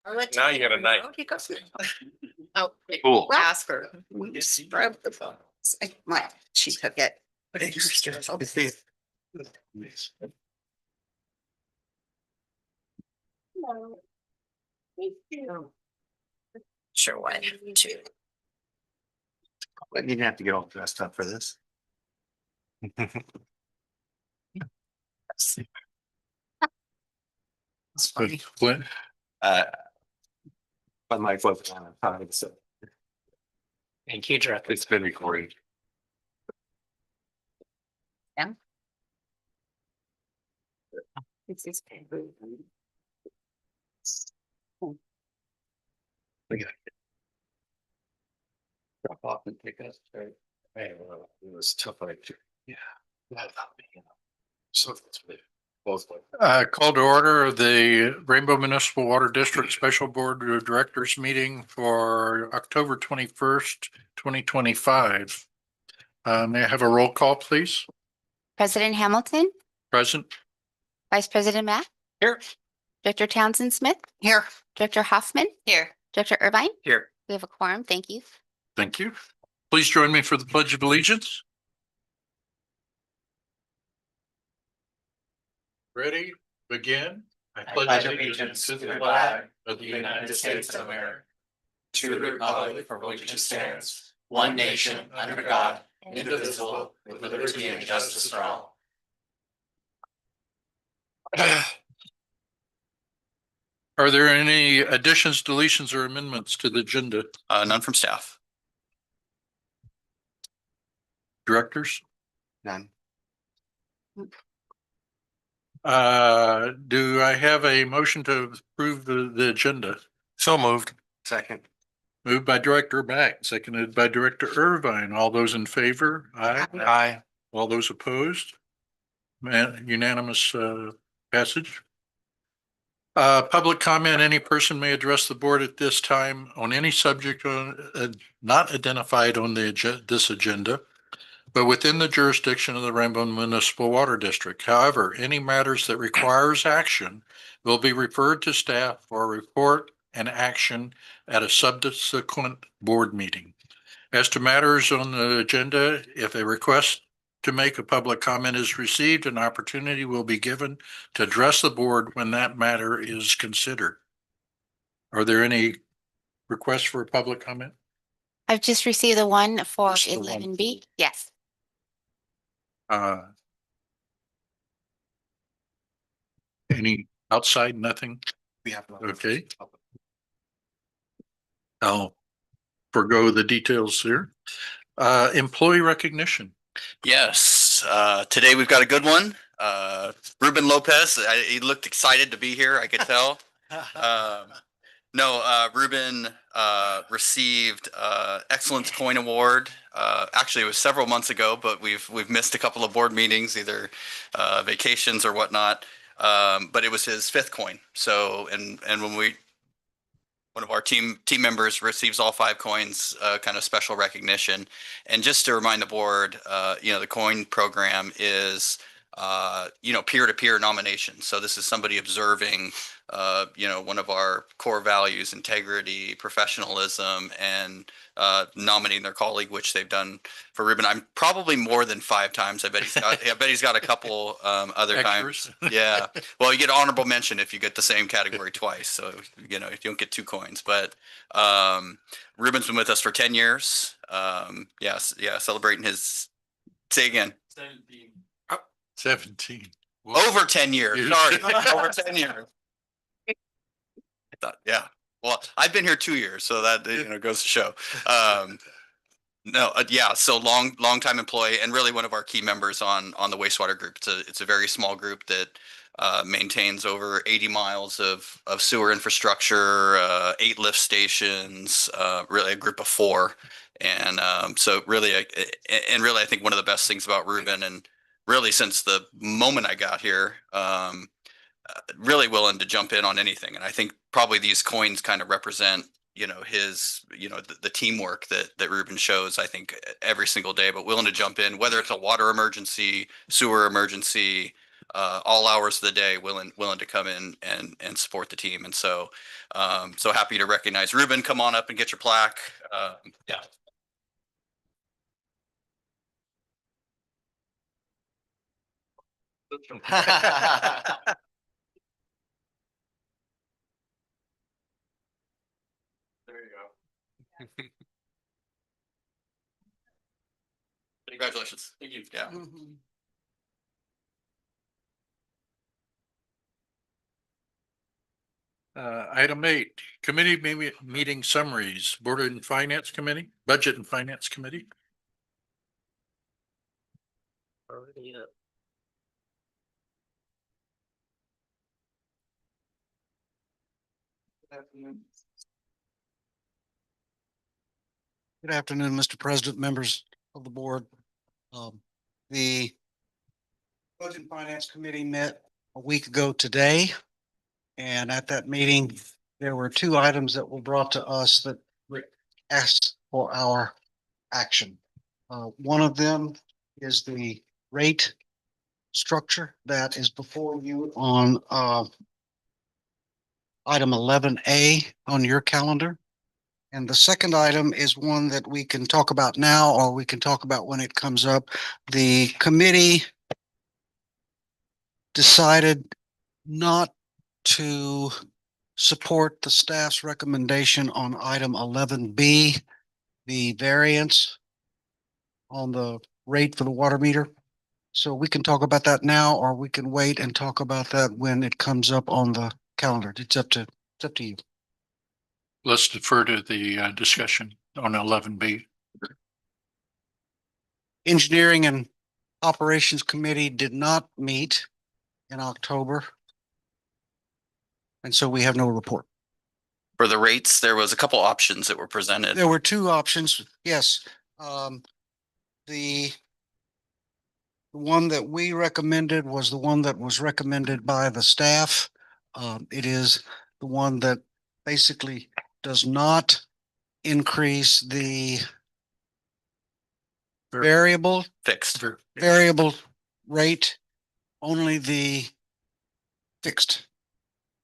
Now you got a night. Oh, Cool. ask her. She took it. Sure, one, two. But you didn't have to get all dressed up for this. It's funny. Clint, But my foot on time, so Thank you, Director. it's been recorded. Drop off and pick us. Right? It was tough. Yeah. So it's both ways. call to order the Rainbow Municipal Water District Special Board of Directors meeting for October 21st, 2025. May I have a roll call, please? President Hamilton, Present. Vice President Matt, Here. Director Townsend Smith, Here. Director Hoffman, Here. Director Irvine. Here. We have a quorum. Thank you. Thank you. Please join me for the Pledge of Allegiance. Ready? Begin. I pledge allegiance to the flag of the United States of America, to the republic for which it stands, one nation under God, indivisible, with liberty and justice for all. Are there any additions, deletions, or amendments to the agenda? None from staff. Directors? None. Do I have a motion to approve the agenda? So moved. Second. Moved by Director Mack, seconded by Director Irvine. All those in favor? Aye. Aye. All those opposed? Unanimous passage. Public comment. Any person may address the board at this time on any subject not identified on this agenda, but within the jurisdiction of the Rainbow Municipal Water District. However, any matters that requires action will be referred to staff for report and action at a subsequent board meeting. As to matters on the agenda, if a request to make a public comment is received, an opportunity will be given to address the board when that matter is considered. Are there any requests for a public comment? I've just received the one for Just the one. 11B. Yes. Any outside, nothing? We have. Okay. I'll forgo the details here. Employee recognition. Yes. Today we've got a good one. Ruben Lopez. He looked excited to be here. I could tell. Ruben received Excellence Coin Award. Actually, it was several months ago, but we've missed a couple of board meetings, either vacations or whatnot. But it was his 5th coin. So, and when one of our team members receives all 5 coins, kind of special recognition. And just to remind the board, the coin program is peer-to-peer nomination. So this is somebody observing, one of our core values, integrity, professionalism, and nominating their colleague, which they've done for Ruben. I'm probably more than 5 times. I bet he's got a couple other times. Yeah. Well, you get honorable mention if you get the same category twice. So, you don't get 2 coins. But Ruben's been with us for 10 years. Celebrating his, say again. 17. Over 10 years. Sorry. Over 10 years. I thought, yeah. Well, I've been here 2 years, so that goes to show. So long time employee, and really one of our key members on the wastewater group. It's a very small group that maintains over 80 miles of sewer infrastructure, 8 lift stations, really a group of 4. And so really, I think one of the best things about Ruben, and really since the moment I got here, really willing to jump in on anything. And I think probably these coins kind of represent, his, the teamwork that Ruben shows, I think, every single day, but willing to jump in, whether it's a water emergency, sewer emergency, all hours of the day, willing to come in and support the team. And so, so happy to recognize Ruben. Come on up and get your plaque. Yeah. There you go. Congratulations. Thank you. Yeah. Item 8, committee meeting summaries, Board and Finance Committee, Budget and Finance Committee. Good afternoon, Mr. President, members of the board. The Budget and Finance Committee met a week ago today. And at that meeting, there were two items that were brought to us that asked for our action. One of them is the rate structure that is before you on item 11A on your calendar. And the second item is one that we can talk about now, or we can talk about when it comes up. The committee decided not to support the staff's recommendation on item 11B, the variance on the rate for the water meter. So we can talk about that now, or we can wait and talk about that when it comes up on the calendar. It's up to you. Let's defer to the discussion on 11B. Engineering and Operations Committee did not meet in October. And so we have no report. For the rates, there was a couple options that were presented. There were two options, yes. The one that we recommended was the one that was recommended by the staff. It is the one that basically does not increase the variable Fixed. rate, only the fixed.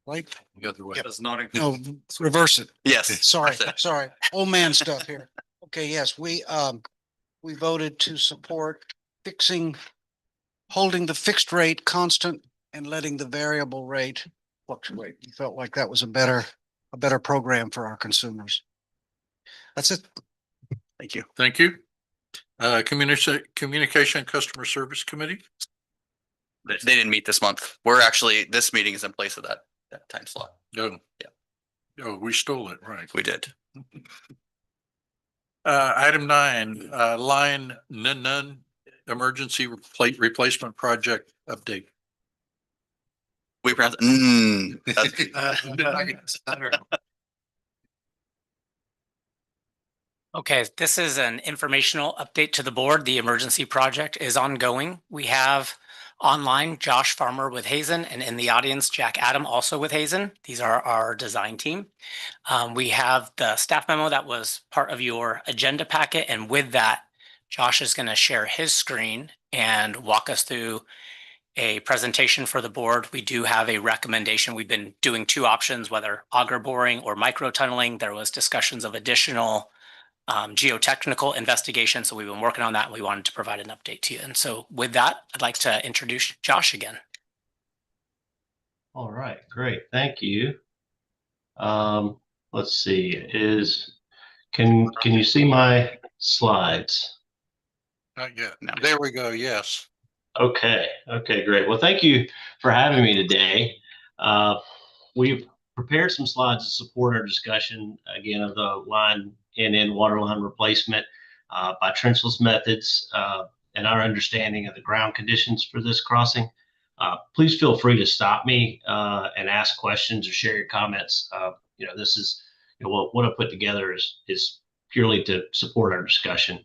Right? The other way. Yep. Does not No, reverse it. Yes. Sorry, that's it. sorry. Old man stuff here. Okay, yes, we voted to support holding the fixed rate constant and letting the variable rate fluctuate. We felt like that was a better program for our consumers. That's it. Thank you. Thank you. Communication and Customer Service Committee. They didn't meet this month. This meeting is in place of that time slot. Oh. Yeah. Oh, we stole it, right. We did. Item 9, line none emergency replacement project update. We pronounce that's- Okay, this is an informational update to the board. The emergency project is ongoing. We have online Josh Farmer with Hazen, and in the audience, Jack Adam also with Hazen. These are our design team. We have the staff memo that was part of your agenda packet, and with that, Josh is going to share his screen and walk us through a presentation for the board. We do have a recommendation. We've been doing two options, whether auger boring or micro tunneling. There was discussions of additional geotechnical investigation. So we've been working on that, and we wanted to provide an update to you. And so with that, I'd like to introduce Josh again. All right, great. Thank you. Let's see, can you see my slides? Not yet. No. There we go. Yes. Okay, great. Well, thank you for having me today. We've prepared some slides to support our discussion again of the line and water line replacement by trenchless methods and our understanding of the ground conditions for this crossing. Please feel free to stop me and ask questions or share your comments. This is what I put together is purely to support our discussion.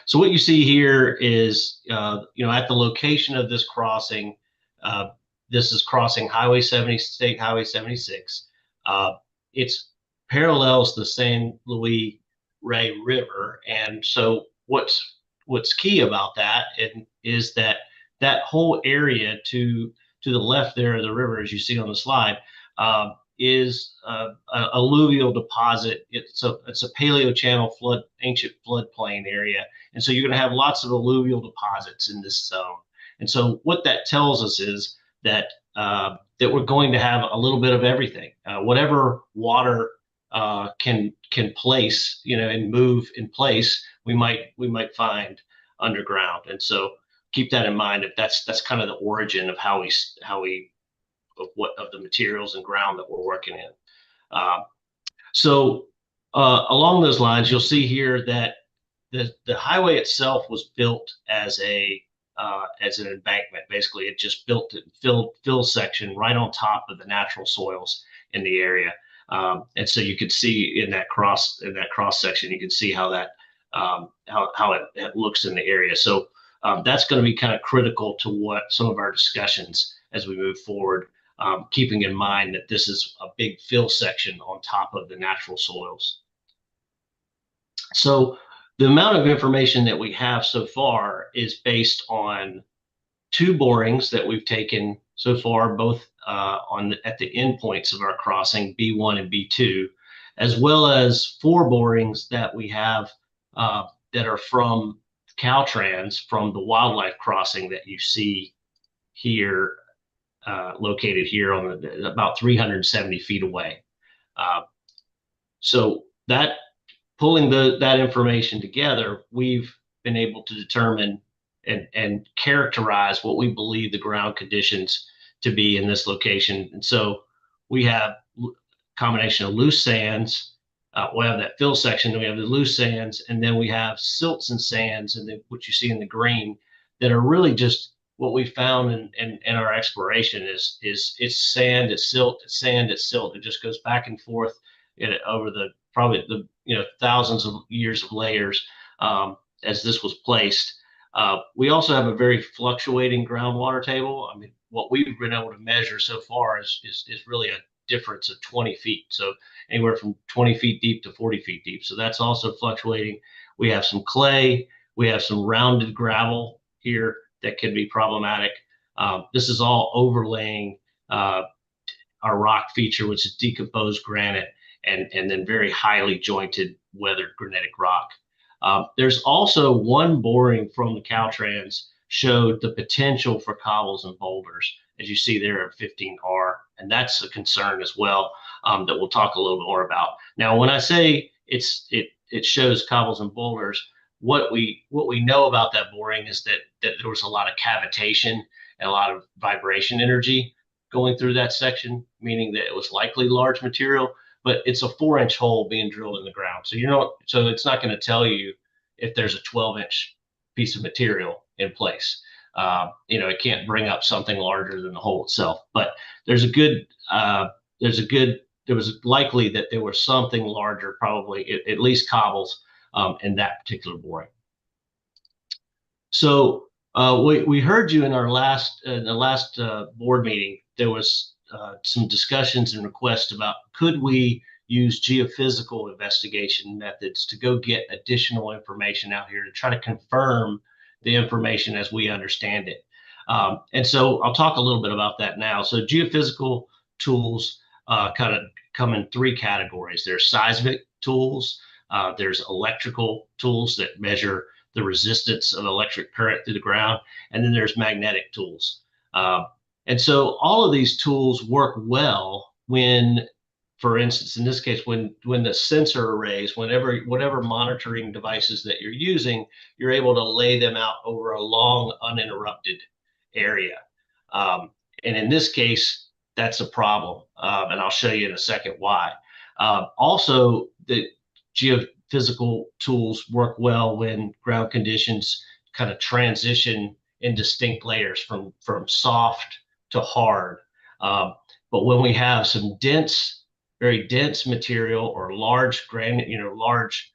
So what you see here is, at the location of this crossing, this is crossing State Highway 76. It's parallels the San Luis Rey River. And so what's key about that is that that whole area to the left there of the river, as you see on the slide, is a alluvial deposit. It's a paleochannel ancient floodplain area. And so you're going to have lots of alluvial deposits in this zone. And so what that tells us is that that we're going to have a little bit of everything. Whatever water can place, and move in place, we might find underground. And so keep that in mind. If that's kind of the origin of how we of the materials and ground that we're working in. So along those lines, you'll see here that the highway itself was built as an embankment. Basically, it just built it fill section right on top of the natural soils in the area. And so you could see in that cross section, you can see how that how it looks in the area. So that's going to be kind of critical to what some of our discussions as we move forward, keeping in mind that this is a big fill section on top of the natural soils. So the amount of information that we have so far is based on 2 borings that we've taken so far, both at the endpoints of our crossing, B1 and B2, as well as 4 borings that we have that are from Caltrans, from the wildlife crossing that you see here, located here on about 370 feet away. So that pulling that information together, we've been able to determine and characterize what we believe the ground conditions to be in this location. And so we have a combination of loose sands. We have that fill section, then we have the loose sands, and then we have silts and sands, and what you see in the green that are really just what we found in our exploration is it's sand, it's silt, it's sand, it's silt. It just goes back and forth over probably the thousands of years of layers as this was placed. We also have a very fluctuating groundwater table. I mean, what we've been able to measure so far is really a difference of 20 feet. So anywhere from 20 feet deep to 40 feet deep. So that's also fluctuating. We have some clay. We have some rounded gravel here that can be problematic. This is all overlaying our rock feature, which is decomposed granite and then very highly jointed weathered granitic rock. There's also one boring from the Caltrans showed the potential for cobbles and boulders, as you see there at 15R, and that's a concern as well that we'll talk a little bit more about. Now, when I say it shows cobbles and boulders, what we know about that boring is that there was a lot of cavitation and a lot of vibration energy going through that section, meaning that it was likely large material, but it's a 4-inch hole being drilled in the ground. So it's not going to tell you if there's a 12-inch piece of material in place. It can't bring up something larger than the hole itself, but there was likely that there was something larger, probably at least cobbles in that particular boring. So we heard you in our last board meeting. There was some discussions and requests about could we use geophysical investigation methods to go get additional information out here to try to confirm the information as we understand it. And so I'll talk a little bit about that now. So geophysical tools kind of come in 3 categories. There's seismic tools, there's electrical tools that measure the resistance of electric current through the ground, and then there's magnetic tools. And so all of these tools work well when, for instance, in this case, when the sensor arrays, whatever monitoring devices that you're using, you're able to lay them out over a long, uninterrupted area. And in this case, that's a problem. And I'll show you in a second why. Also, the geophysical tools work well when ground conditions kind of transition in distinct layers from soft to hard. But when we have some very dense material or large granite, large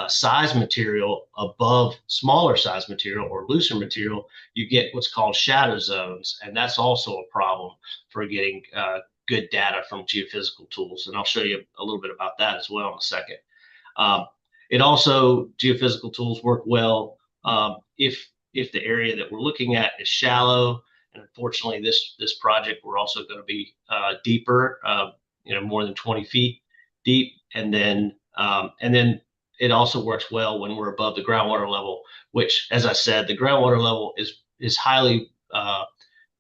size material above smaller size material or looser material, you get what's called shadow zones. And that's also a problem for getting good data from geophysical tools. And I'll show you a little bit about that as well in a second. Geophysical tools work well if if the area that we're looking at is shallow, and unfortunately this project, we're also going to be deeper, more than 20 feet deep. And then it also works well when we're above the groundwater level, which, as I said, the groundwater level is highly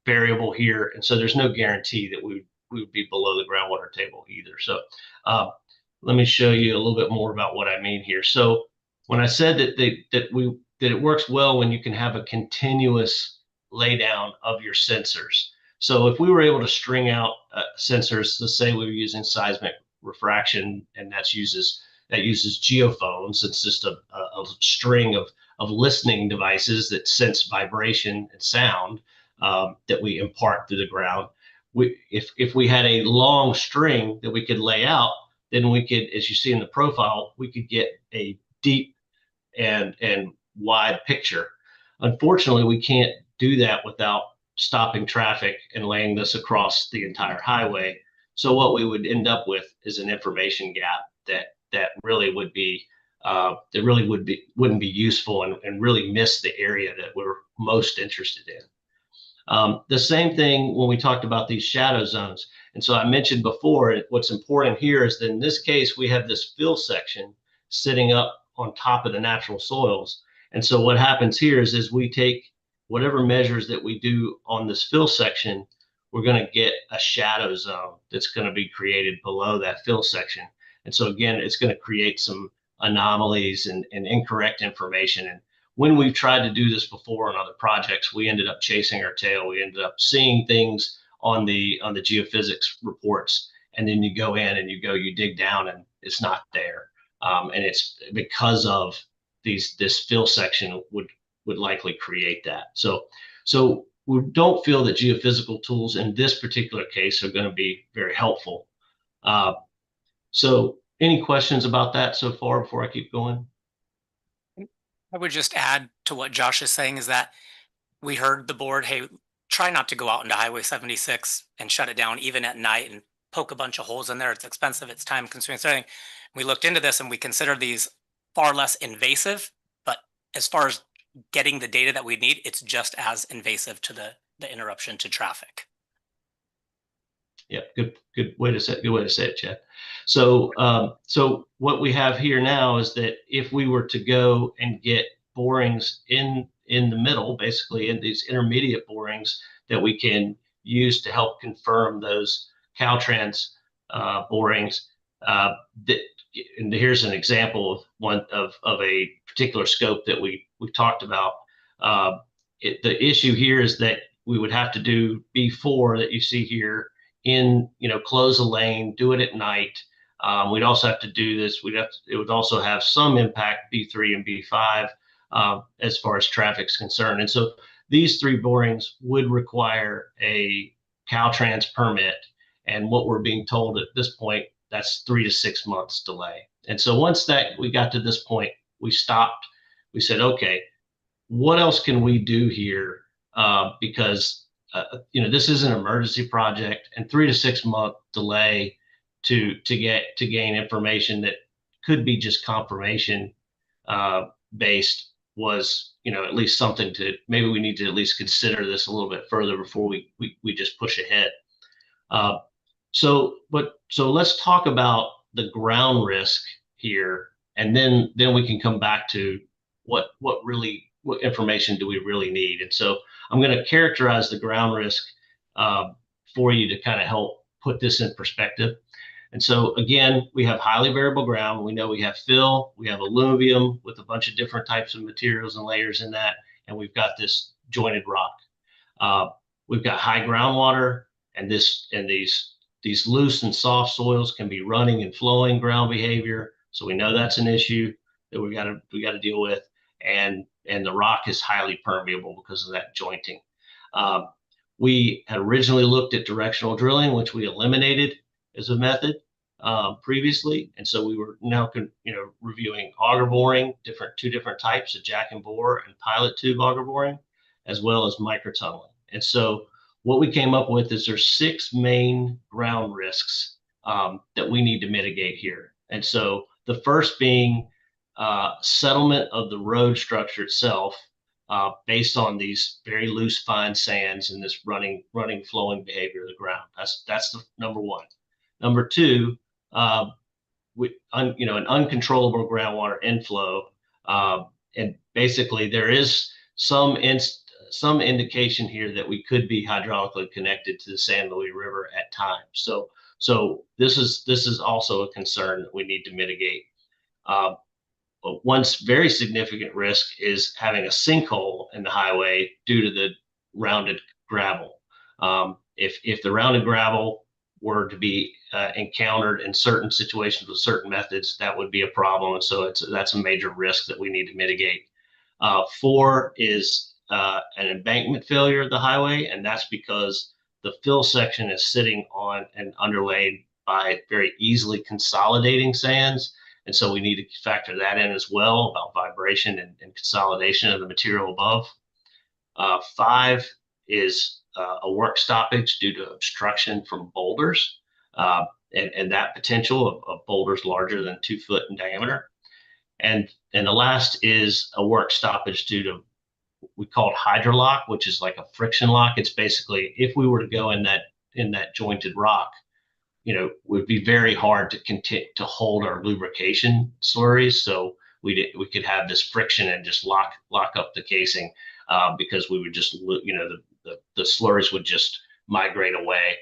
variable here. And so there's no guarantee that we would be below the groundwater table either. So let me show you a little bit more about what I mean here. So when I said that it works well when you can have a continuous laydown of your sensors. So if we were able to string out sensors, let's say we were using seismic refraction, and that uses geophones. It's just a string of listening devices that sense vibration and sound that we impart through the ground. If we had a long string that we could lay out, then we could, as you see in the profile, we could get a deep and wide picture. Unfortunately, we can't do that without stopping traffic and laying this across the entire highway. So what we would end up with is an information gap that really wouldn't be useful and really miss the area that we're most interested in. The same thing when we talked about these shadow zones. And so I mentioned before, what's important here is that in this case, we have this fill section sitting up on top of the natural soils. And so what happens here is we take whatever measures that we do on this fill section, we're going to get a shadow zone that's going to be created below that fill section. And so again, it's going to create some anomalies and incorrect information. And when we've tried to do this before on other projects, we ended up chasing our tail. We ended up seeing things on the geophysics reports, and then you go in and you dig down and it's not there. And it's because of this fill section would likely create that. So we don't feel that geophysical tools in this particular case are going to be very helpful. So any questions about that so far before I keep going? I would just add to what Josh is saying is that we heard the board, hey, try not to go out into Highway 76 and shut it down even at night and poke a bunch of holes in there. It's expensive, it's time consuming. So we looked into this and we consider these far less invasive, but as far as getting the data that we need, it's just as invasive to the interruption to traffic. Yeah, good way to say it, Chad. So what we have here now is that if we were to go and get borings in the middle, basically in these intermediate borings that we can use to help confirm those Caltrans borings, and here's an example of one of a particular scope that we talked about. The issue here is that we would have to do B4 that you see here close a lane, do it at night. We'd also have to do this. It would also have some impact, B3 and B5, as far as traffic's concerned. And so these three borings would require a Caltrans permit. And what we're being told at this point, that's 3 to 6 months delay. And so once we got to this point, we stopped. We said, okay, what else can we do here? Because this is an emergency project, and 3 to 6 month delay to gain information that could be just confirmation based was, at least something maybe we need to at least consider this a little bit further before we just push ahead. So let's talk about the ground risk here, and then we can come back to what information do we really need. And so I'm going to characterize the ground risk for you to kind of help put this in perspective. And so again, we have highly variable ground. We know we have fill, we have alluvium with a bunch of different types of materials and layers in that, and we've got this jointed rock. We've got high groundwater, and these loose and soft soils can be running and flowing ground behavior. So we know that's an issue that we got to deal with, and the rock is highly permeable because of that jointing. We had originally looked at directional drilling, which we eliminated as a method previously, and so we were now reviewing auger boring, two different types of jack and bore and pilot tube auger boring, as well as microtunneling. And so what we came up with is there's 6 main ground risks that we need to mitigate here. And so the first being settlement of the road structure itself, based on these very loose, fine sands and this running, flowing behavior of the ground. That's the number one. Number two, an uncontrollable groundwater inflow, and basically there is some indication here that we could be hydraulically connected to the San Luis River at times. So this is also a concern that we need to mitigate. But one very significant risk is having a sinkhole in the highway due to the rounded gravel. If the rounded gravel were to be encountered in certain situations with certain methods, that would be a problem. And so that's a major risk that we need to mitigate. 4 is an embankment failure of the highway, and that's because the fill section is sitting on and underlaid by very easily consolidating sands. And so we need to factor that in as well about vibration and consolidation of the material above. 5 is a work stoppage due to obstruction from boulders, and that potential of boulders larger than 2 foot in diameter. And the last is a work stoppage due to we call it hydrolock, which is like a friction lock. It's basically if we were to go in that jointed rock, it would be very hard to hold our lubrication slurries. So we could have this friction and just lock up the casing because we would just, the slurries would just migrate away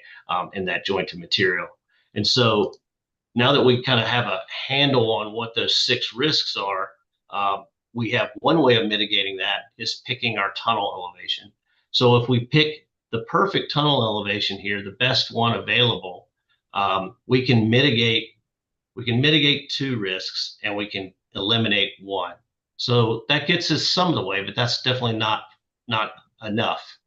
in that jointed material. And so now that we kind of have a handle on what those 6 risks are, we have one way of mitigating that is picking our tunnel elevation. So if we pick the perfect tunnel elevation here, the best one available, we can mitigate 2 risks and we can eliminate 1. So that gets us some of the way, but that's definitely not enough.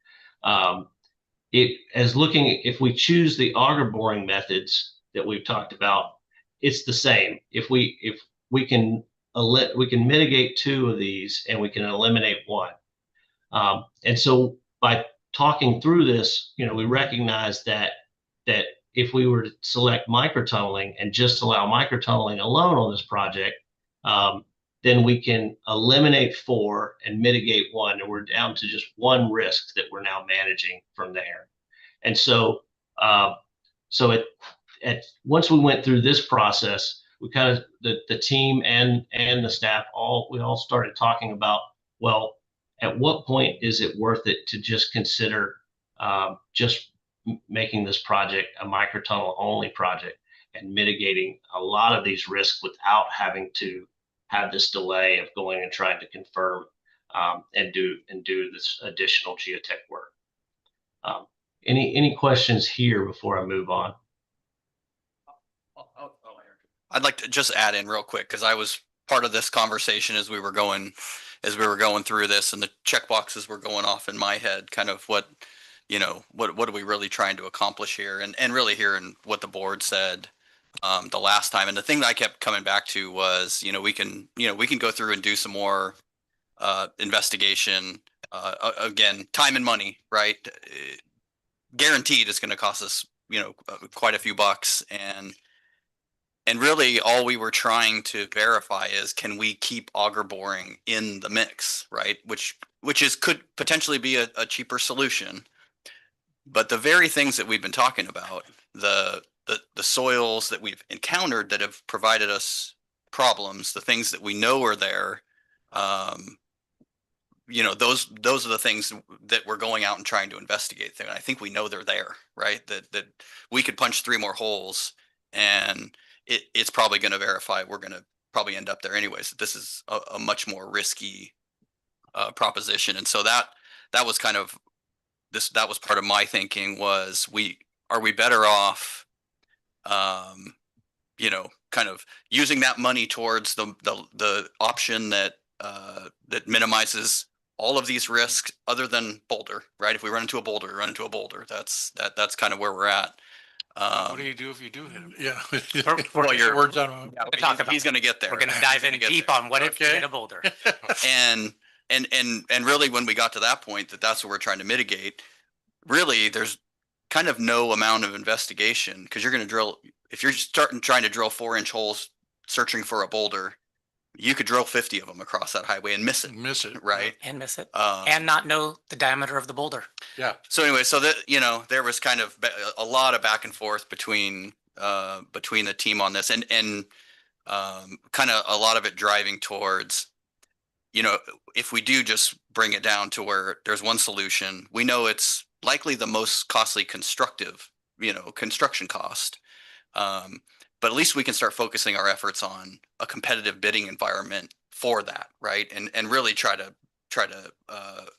If we choose the auger boring methods that we've talked about, it's the same. If we can mitigate 2 of these and we can eliminate 1. And so by talking through this, we recognize that if we were to select microtunneling and just allow microtunneling alone on this project, then we can eliminate 4 and mitigate 1, and we're down to just 1 risk that we're now managing from there. And so, once we went through this process, we kind of the team and the staff we all started talking about, well, at what point is it worth it to just consider just making this project a microtunnel only project and mitigating a lot of these risks without having to have this delay of going and trying to confirm and do this additional geotech work. Any questions here before I move on? I'd like to just add in real quick because I was part of this conversation as we were going through this, and the check boxes were going off in my head, kind of what are we really trying to accomplish here, and really hearing what the board said the last time. And the thing that I kept coming back to was, we can go through and do some more investigation. Again, time and money, right? Guaranteed it's going to cost us, quite a few bucks. And really all we were trying to verify is, can we keep auger boring in the mix, right? Which could potentially be a cheaper solution. But the very things that we've been talking about, the soils that we've encountered that have provided us problems, the things that we know are there, those are the things that we're going out and trying to investigate there. And I think we know they're there, right? That we could punch 3 more holes and it's probably going to verify we're going to probably end up there anyways. This is a much more risky proposition. And so that was kind of that was part of my thinking was are we better off, kind of using that money towards the option that minimizes all of these risks other than boulder, right? If we run into a boulder, That's kind of where we're at. What do you do if you do hit him? Yeah. We're Words on. Yeah, we're talking about He's going to get there. We're going to dive in deep on what if you hit a boulder. And really, when we got to that point, that's what we're trying to mitigate. Really, there's kind of no amount of investigation because you're going to drill. If you're trying to drill 4-inch holes searching for a boulder, you could drill 50 of them across that highway and miss it, Miss it. right? And miss it. Um, And not know the diameter of the boulder. Yeah. So anyway, so that, you know, there was kind of a lot of back and forth between the team on this and kind of a lot of it driving towards, you know, if we do just bring it down to where there's one solution, we know it's likely the most costly construction cost. But at least we can start focusing our efforts on a competitive bidding environment for that, right? And really try to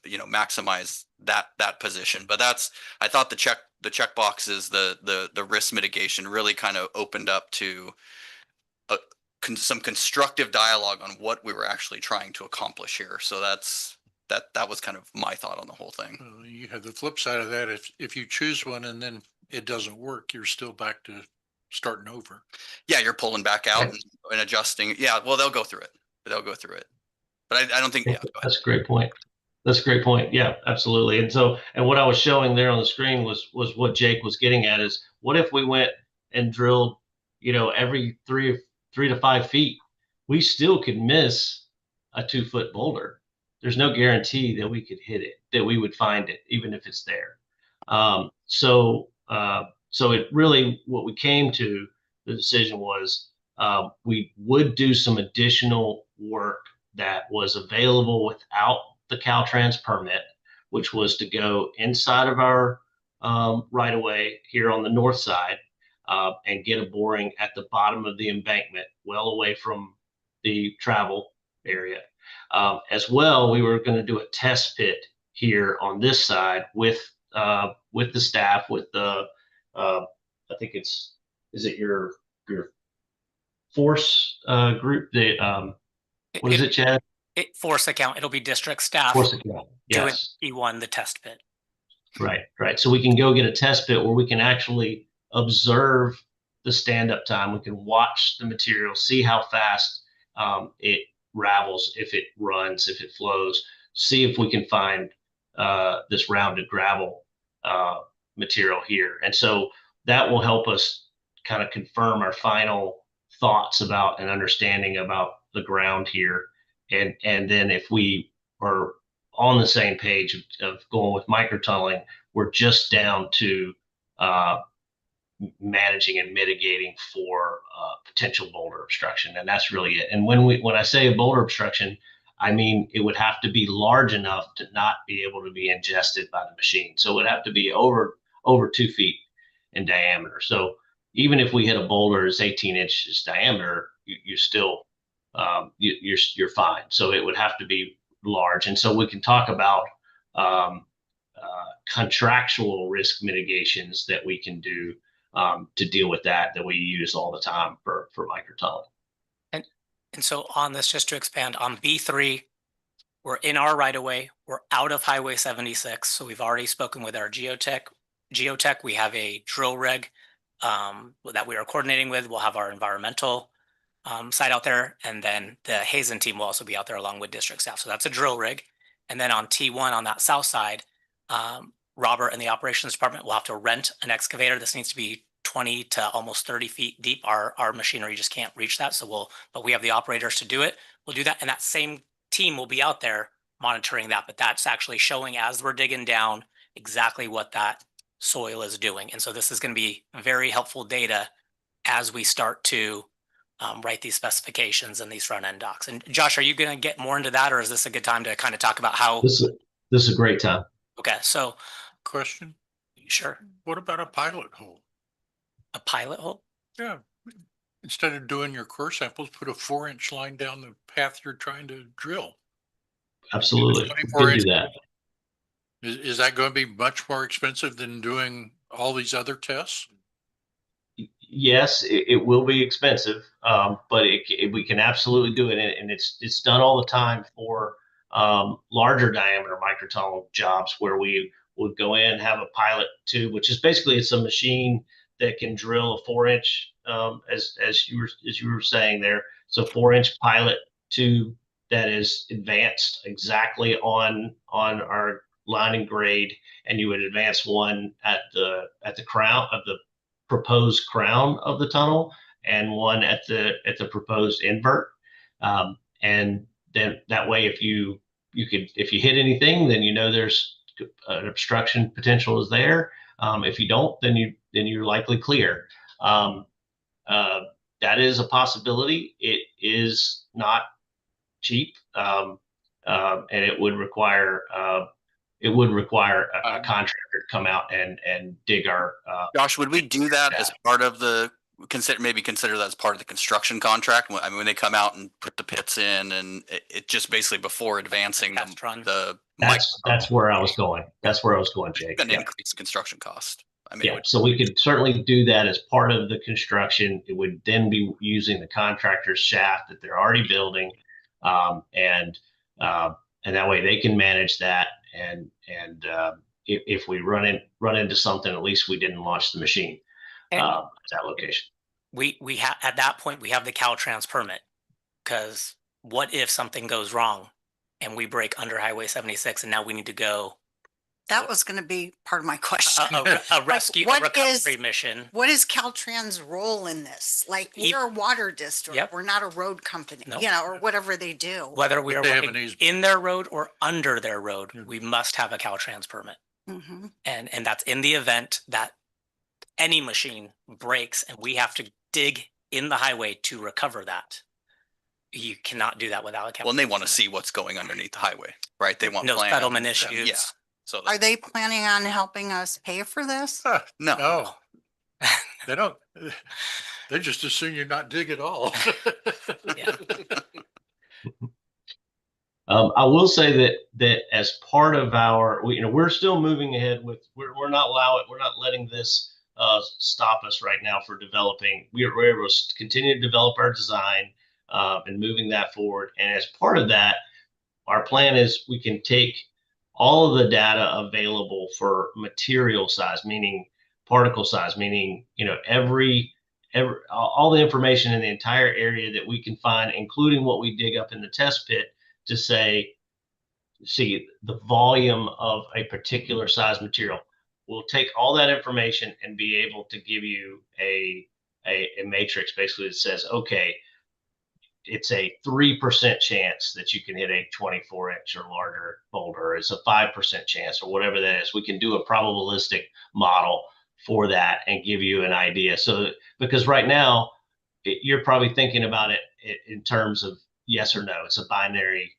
maximize that position. But I thought the check boxes, the risk mitigation really kind of opened up to some constructive dialogue on what we were actually trying to accomplish here. So that was kind of my thought on the whole thing. You have the flip side of that. If you choose one and then it doesn't work, you're still back to starting over. Yeah, you're pulling back out and adjusting. Yeah, well, they'll go through it. But I don't think. Yeah, That's a great point. That's a great point. Yeah, absolutely. And what I was showing there on the screen was what Jake was getting at is what if we went and drilled, every 3 to 5 feet, we still could miss a 2-foot boulder. There's no guarantee that we could hit it, that we would find it, even if it's there. So it really, what we came to the decision was we would do some additional work that was available without the Caltrans permit, which was to go inside of our right of way here on the north side and get a boring at the bottom of the embankment, well away from the travel area. As well, we were going to do a test pit here on this side with the staff, with the I think is it your force group? What is it, Chad? Force account. It'll be district staff Force account. Yes. doing E1, the test pit. Right. So we can go get a test pit where we can actually observe the stand-up time. We can watch the material, see how fast it ravels, if it runs, if it flows, see if we can find this rounded gravel material here. And so that will help us kind of confirm our final thoughts about and understanding about the ground here. And then if we are on the same page of going with microtunneling, we're just down to managing and mitigating for potential boulder obstruction. And that's really it. And when I say a boulder obstruction, I mean, it would have to be large enough to not be able to be ingested by the machine. So it would have to be over 2 feet in diameter. So even if we hit a boulder that's 18 inches diameter, you're still, you're fine. So it would have to be large. And so we can talk about contractual risk mitigations that we can do to deal with that we use all the time for microtunneling. And so on this, just to expand on B3, we're in our right of way. We're out of Highway 76. So we've already spoken with our geotech. We have a drill rig that we are coordinating with. We'll have our environmental site out there. And then the Hazen team will also be out there along with district staff. So that's a drill rig. And then on T1 on that south side, Robert and the operations department will have to rent an excavator. This needs to be 20 to almost 30 feet deep. Our machinery just can't reach that. But we have the operators to do it. We'll do that. And that same team will be out there monitoring that. But that's actually showing as we're digging down exactly what that soil is doing. And so this is going to be very helpful data as we start to write these specifications and these front end docs. And Josh, are you going to get more into that, or is this a good time to kind of talk about how? This is a great time. Okay, so Question. sure. What about a pilot hole? A pilot hole? Yeah. Instead of doing your core samples, put a 4-inch line down the path you're trying to drill. Absolutely. We 24 can do that. Is that going to be much more expensive than doing all these other tests? Yes, it will be expensive, but we can absolutely do it. And it's done all the time for larger diameter microtunnel jobs where we would go in and have a pilot tube, which is basically it's a machine that can drill a 4-inch, as you were saying there. It's a 4-inch pilot tube that is advanced exactly on our line and grade, and you would advance one at the crown of the proposed crown of the tunnel and one at the proposed invert. And then that way, if you hit anything, then there's an obstruction potential is there. If you don't, then you're likely clear. That is a possibility. It is not cheap, and it would require a contractor to come out and dig our. Josh, would we do that as part of the consider that as part of the construction contract? I mean, when they come out and put the pits in, and it just basically before advancing Test run. That's where I was going. That's where I was going, Jake. Going to increase construction cost. I mean, Yeah, so we could certainly do that as part of the construction. It would then be using the contractor's shaft that they're already building, and that way they can manage that. And if we run into something, at least we didn't launch the machine at that location. We have at that point we have the Caltrans permit, because what if something goes wrong and we break under Highway 76 and now we need to go That was going to be part of my question. a rescue, what a recovery is- mission? What is Caltrans' role in this? Like, we're a water district. Yep. We're not a road company, Nope. or whatever they do. Whether we are They have an working easement. in their road or under their road, we must have a Caltrans permit. Mhm. And that's in the event that any machine breaks and we have to dig in the highway to recover that. You cannot do that without a Caltrans. well, and they want to permit. see what's going underneath the highway, right? They want No plans. settlement issues. Yeah. So Are they planning on helping us pay for this? no. No, they don't. They just assume you're not dig at all. Yeah. I will say that as part of we're still moving ahead with, we're not letting this stop us right now for developing. We're able to continue to develop our design and moving that forward. And as part of that, our plan is we can take all of the data available for material size, meaning particle size, meaning all the information in the entire area that we can find, including what we dig up in the test pit, to see the volume of a particular size material. We'll take all that information and be able to give you a matrix basically that says, okay, it's a 3% chance that you can hit a 24-inch or larger boulder. It's a 5% chance, or whatever that is. We can do a probabilistic model for that and give you an idea. So, because right now you're probably thinking about it in terms of yes or no. It's a binary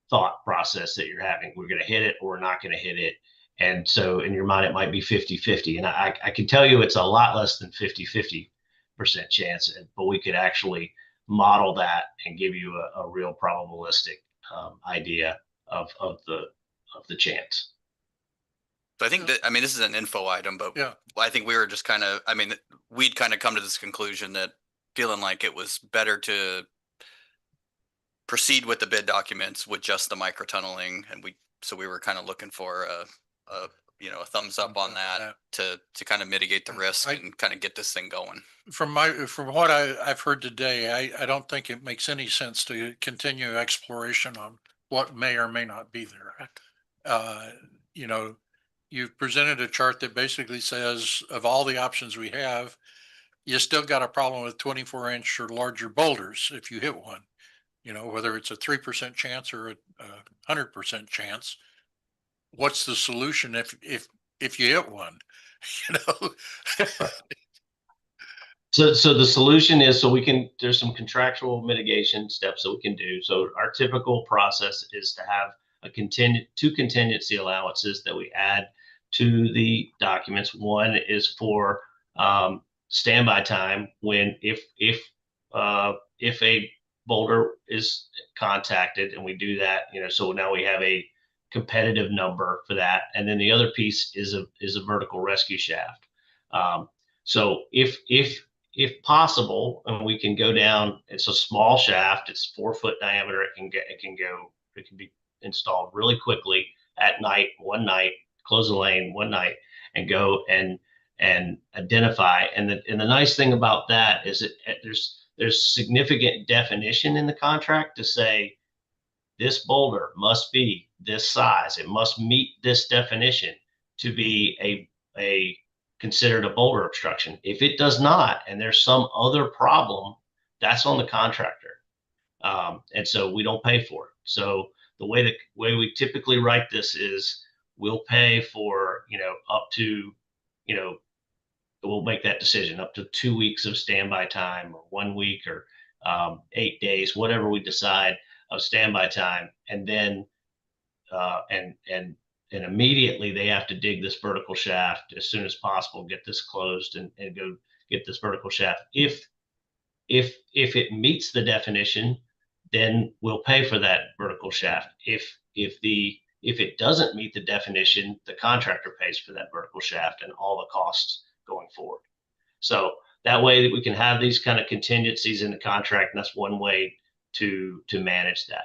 thought process that you're having. We're going to hit it or we're not going to hit it. And so in your mind, it might be 50-50. And I can tell you it's a lot less than 50% chance, but we could actually model that and give you a real probabilistic idea of the chance. So I think that, I mean, this is an info item, but Yeah. I think we were just we'd kind of come to this conclusion that feeling like it was better to proceed with the bid documents with just the microtunneling. And we were kind of looking for a thumbs up on that to kind of mitigate the risk and kind of get this thing going. From what I've heard today, I don't think it makes any sense to continue exploration on what may or may not be there. You've presented a chart that basically says of all the options we have, you still got a problem with 24-inch or larger boulders if you hit one. Whether it's a 3% chance or a 100% chance. What's the solution if you hit one? So the solution is, there's some contractual mitigation steps that we can do. So our typical process is to have two contingency allowances that we add to the documents. One is for standby time if a boulder is contacted, and we do that, so now we have a competitive number for that. And then the other piece is a vertical rescue shaft. So if possible, and we can go down, it's a small shaft, it's 4-foot diameter. It can be installed really quickly at night, one night, close the lane one night, and go and identify. And the nice thing about that is that there's significant definition in the contract to say this boulder must be this size. It must meet this definition to be a considered a boulder obstruction. If it does not, and there's some other problem, that's on the contractor. And so we don't pay for it. So the way we typically write this is we'll pay for, up to, we'll make that decision up to 2 weeks of standby time or 1 week or 8 days, whatever we decide of standby time. And then, and immediately they have to dig this vertical shaft as soon as possible, get this closed and go get this vertical shaft. If it meets the definition, then we'll pay for that vertical shaft. If it doesn't meet the definition, the contractor pays for that vertical shaft and all the costs going forward. So that way that we can have these kind of contingencies in the contract, and that's one way to manage that.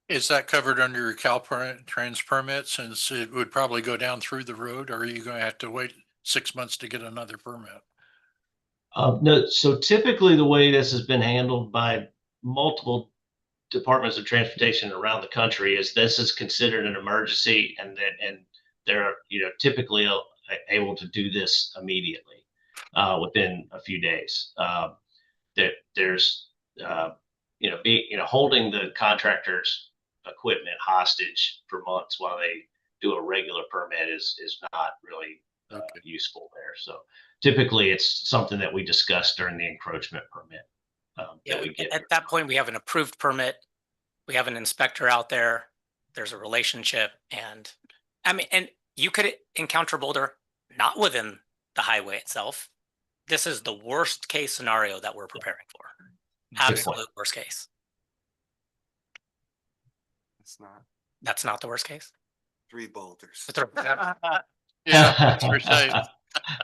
Is that covered under your Caltrans permit, since it would probably go down through the road, or are you going to have to wait 6 months to get another permit? No, so typically the way this has been handled by multiple departments of transportation around the country is this is considered an emergency, and they're typically able to do this immediately within a few days. There's holding the contractor's equipment hostage for months while they do a regular permit is not really useful there. So typically it's something that we discuss during the encroachment permit. Yeah, at that point, we have an approved permit. We have an inspector out there. There's a relationship, and and you could encounter boulder not within the highway itself. This is the worst case scenario that we're preparing for. Absolute worst case. It's not That's not the worst case. 3 boulders. Yeah, that's what you're saying.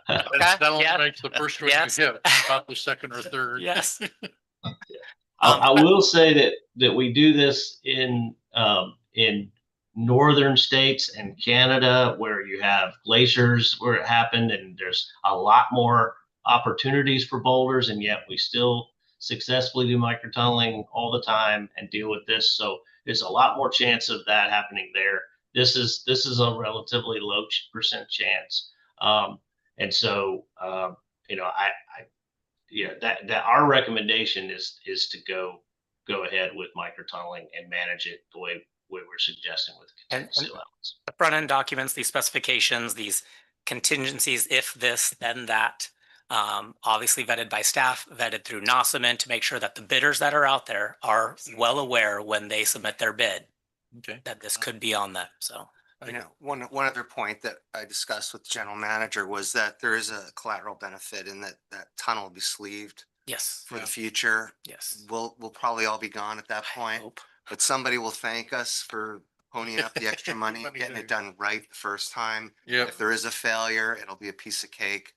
Okay, That only yeah. makes the first one Yes. you hit, not the second or third. Yes. I will say that we do this in northern states and Canada, where you have glaciers where it happened, and there's a lot more opportunities for boulders, and yet we still successfully do microtunneling all the time and deal with this. So there's a lot more chance of that happening there. This is a relatively low percent chance. And so, that our recommendation is to go ahead with microtunneling and manage it the way we're suggesting with contingency allowance. The front end documents, these specifications, these contingencies, if this, then that, obviously vetted by staff, vetted through NOSAMIN to make sure that the bidders that are out there are well aware when they submit their bid Okay. that this could be on them. So One other point that I discussed with the general manager was that there is a collateral benefit in that tunnel will be sleeved yes, for the future. yes. We'll probably all be gone at that point, Hope. but somebody will thank us for ponying up the extra money, getting it done right the first time. Yeah. If there is a failure, it'll be a piece of cake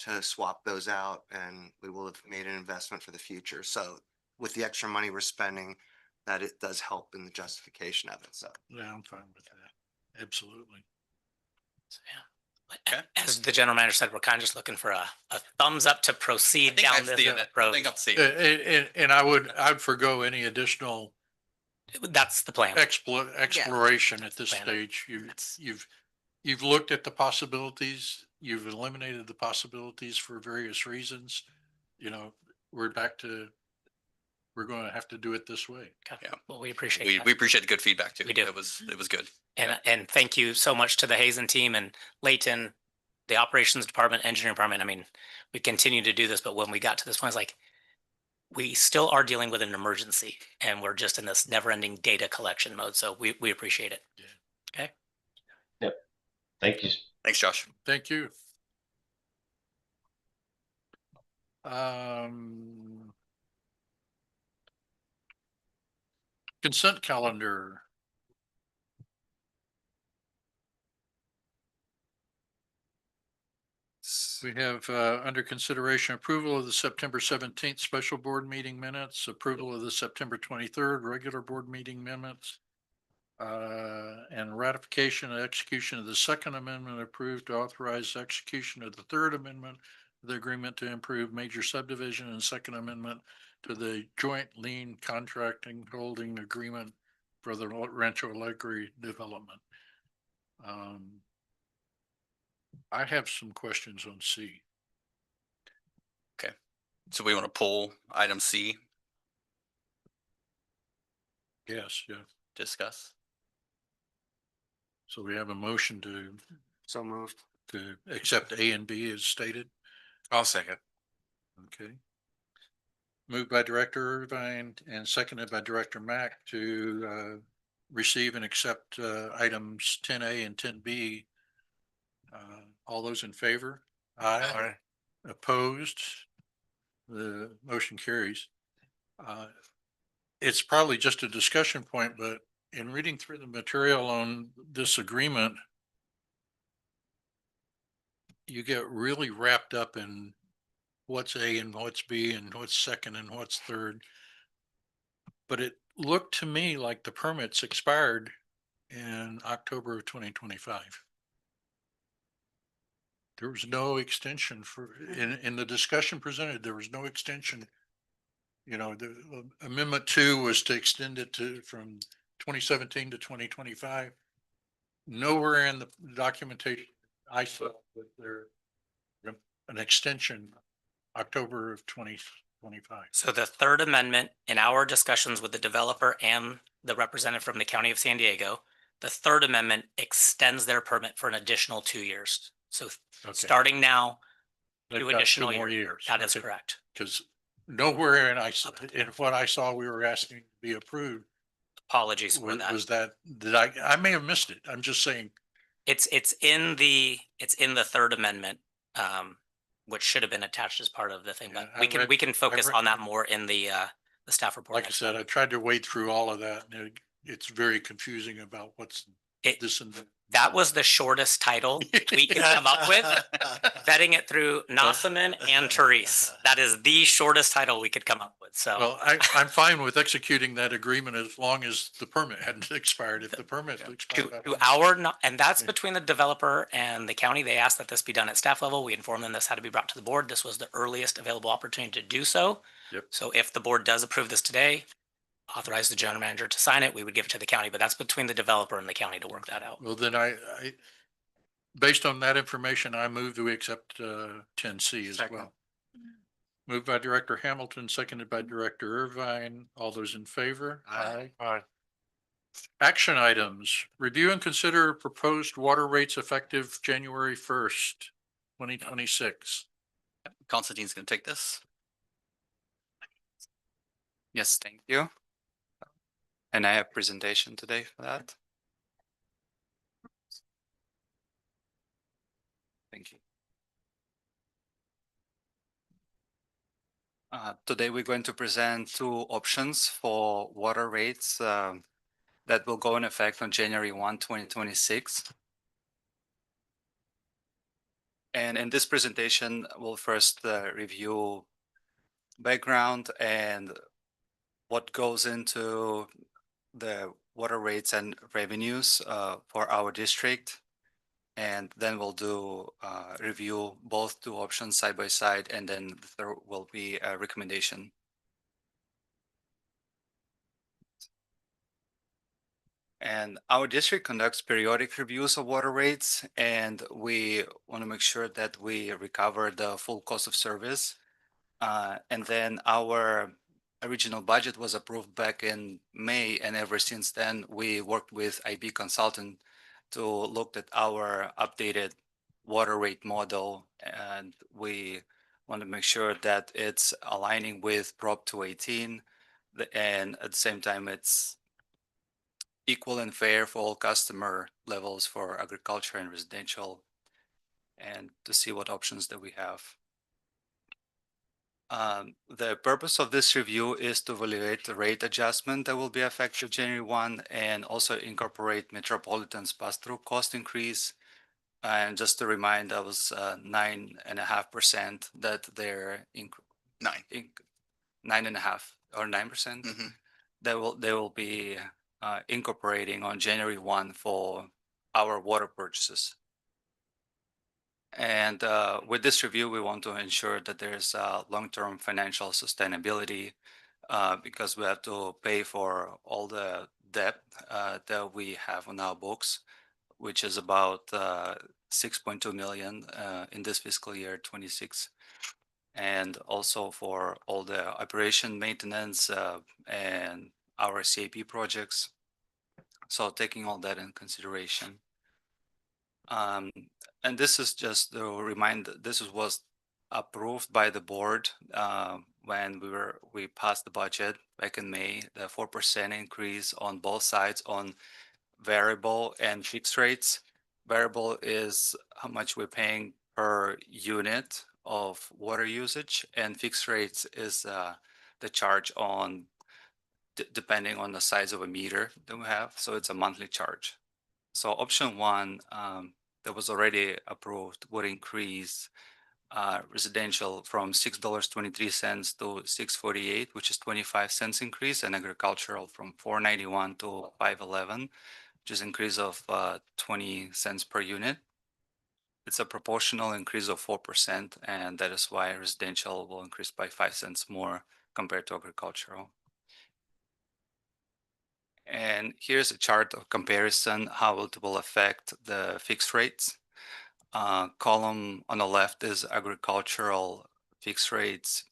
to swap those out, and we will have made an investment for the future. So with the extra money we're spending, that it does help in the justification of it. So Yeah, I'm fine with that. Absolutely. So, yeah. As the general manager said, we're kind of just looking for a thumbs up to proceed down I've this seen it. I road. think I've seen it. And I'd forgo any additional That's the plan. exploration at this Plan. stage. That's- You've looked at the possibilities. You've eliminated the possibilities for various reasons. We're going to have to do it this way. Okay. Yeah. Well, we appreciate We that. appreciate the good feedback too. We do. It was good. And thank you so much to the Hazen team and Layton, the operations department, engineering department. We continue to do this, but when we got to this point, it's like, we still are dealing with an emergency and we're just in this never ending data collection mode. So we appreciate it. Okay. Yep. Thank you. Thanks, Josh. Thank you. Consent calendar. We have under consideration approval of the September 17th special board meeting minutes, approval of the September 23rd regular board meeting minutes, and ratification and execution of the second amendment approved to authorize execution of the third amendment of the agreement to improve major subdivision, and second amendment to the joint lien contracting holding agreement for the Rancho Alegre development. I have some questions on C. So we want to pull item C. Yes, yeah. discuss? So we have a motion So moved. to accept A and B as stated. I'll second. Okay. Moved by Director Irvine and seconded by Director Mack to receive and accept items 10A and 10B. All those in favor? Aye. Opposed? The motion carries. It's probably just a discussion point, but in reading through the material on this agreement, you get really wrapped up in what's A and what's B and what's second and what's third. But it looked to me like the permits expired in October of 2025. There was no extension in the discussion presented, there was no extension. You know, the amendment 2 was to extend it from 2017 to 2025. Nowhere in the documentation I saw that there an extension October of 2025. So the third amendment in our discussions with the developer and the representative from the county of San Diego, the third amendment extends their permit for an additional 2 years. So Okay. starting now, They've two got additional 2 more years. that is correct. Because nowhere in what I saw we were asking to be approved Apologies for that. was that, I may have missed it. I'm just saying. It's in the third amendment, which should have been attached as part of the thing, but Yeah, we can focus read- on that more in the staff report. Like I next said, time. I tried to wade through all of that and it's very confusing about what's this and that. That was the shortest title we could come up with. Vetting it through Nossaman and Therese. That is the shortest title we could come up with. So Well, I'm fine with executing that agreement as long as the permit hadn't expired. If the permit expired. and that's between the developer and the county. They asked that this be done at staff level. We informed them this had to be brought to the board. This was the earliest available opportunity to do so. Yep. So if the board does approve this today, authorize the general manager to sign it, we would give it to the county, but that's between the developer and the county to work that out. Well, then I based on that information, I move to accept 10C as Second. well. Moved by Director Hamilton, seconded by Director Irvine. All those in favor? Aye. Action items, review and consider proposed water rates effective January 1st, 2026. Constantine's going to take this. Yes, thank you. And I have presentation today for that. Thank you. Today we're going to present 2 options for water rates that will go in effect on January 1, 2026. And in this presentation, we'll first review background and what goes into the water rates and revenues for our district. And then we'll do review both 2 options side by side, and then there will be a recommendation. And our district conducts periodic reviews of water rates, and we want to make sure that we recover the full cost of service. And then our original budget was approved back in May, and ever since then, we worked with IB Consultant to look at our updated water rate model, and we want to make sure that it's aligning with Prop 218, and at the same time, it's equal and fair for all customer levels for agriculture and residential, and to see what options that we have. The purpose of this review is to evaluate the rate adjustment that will be effective January 1 and also incorporate Metropolitan's pass-through cost increase. And just to remind, that was 9.5% that they're 9.5 or 9% they will be incorporating on January 1 for our water purchases. And with this review, we want to ensure that there's long-term financial sustainability because we have to pay for all the debt that we have on our books, which is about 6.2 million in this fiscal year 26. And also for all the operation, maintenance, and our CAP projects. So taking all that in consideration. And this is just to remind, was approved by the board when we passed the budget back in May, the 4% increase on both sides on variable and fixed rates. Variable is how much we're paying per unit of water usage, and fixed rates is the charge on depending on the size of a meter that we have. So it's a monthly charge. So option one that was already approved would increase residential from $6.23 to $6.48, which is 25 cents increase, and agricultural from $4.91 to $5.11, which is increase of 20 cents per unit. It's a proportional increase of 4%, and that is why residential will increase by 5 cents more compared to agricultural. And here's a chart of comparison, how it will affect the fixed rates. Column on the left is agricultural fixed rates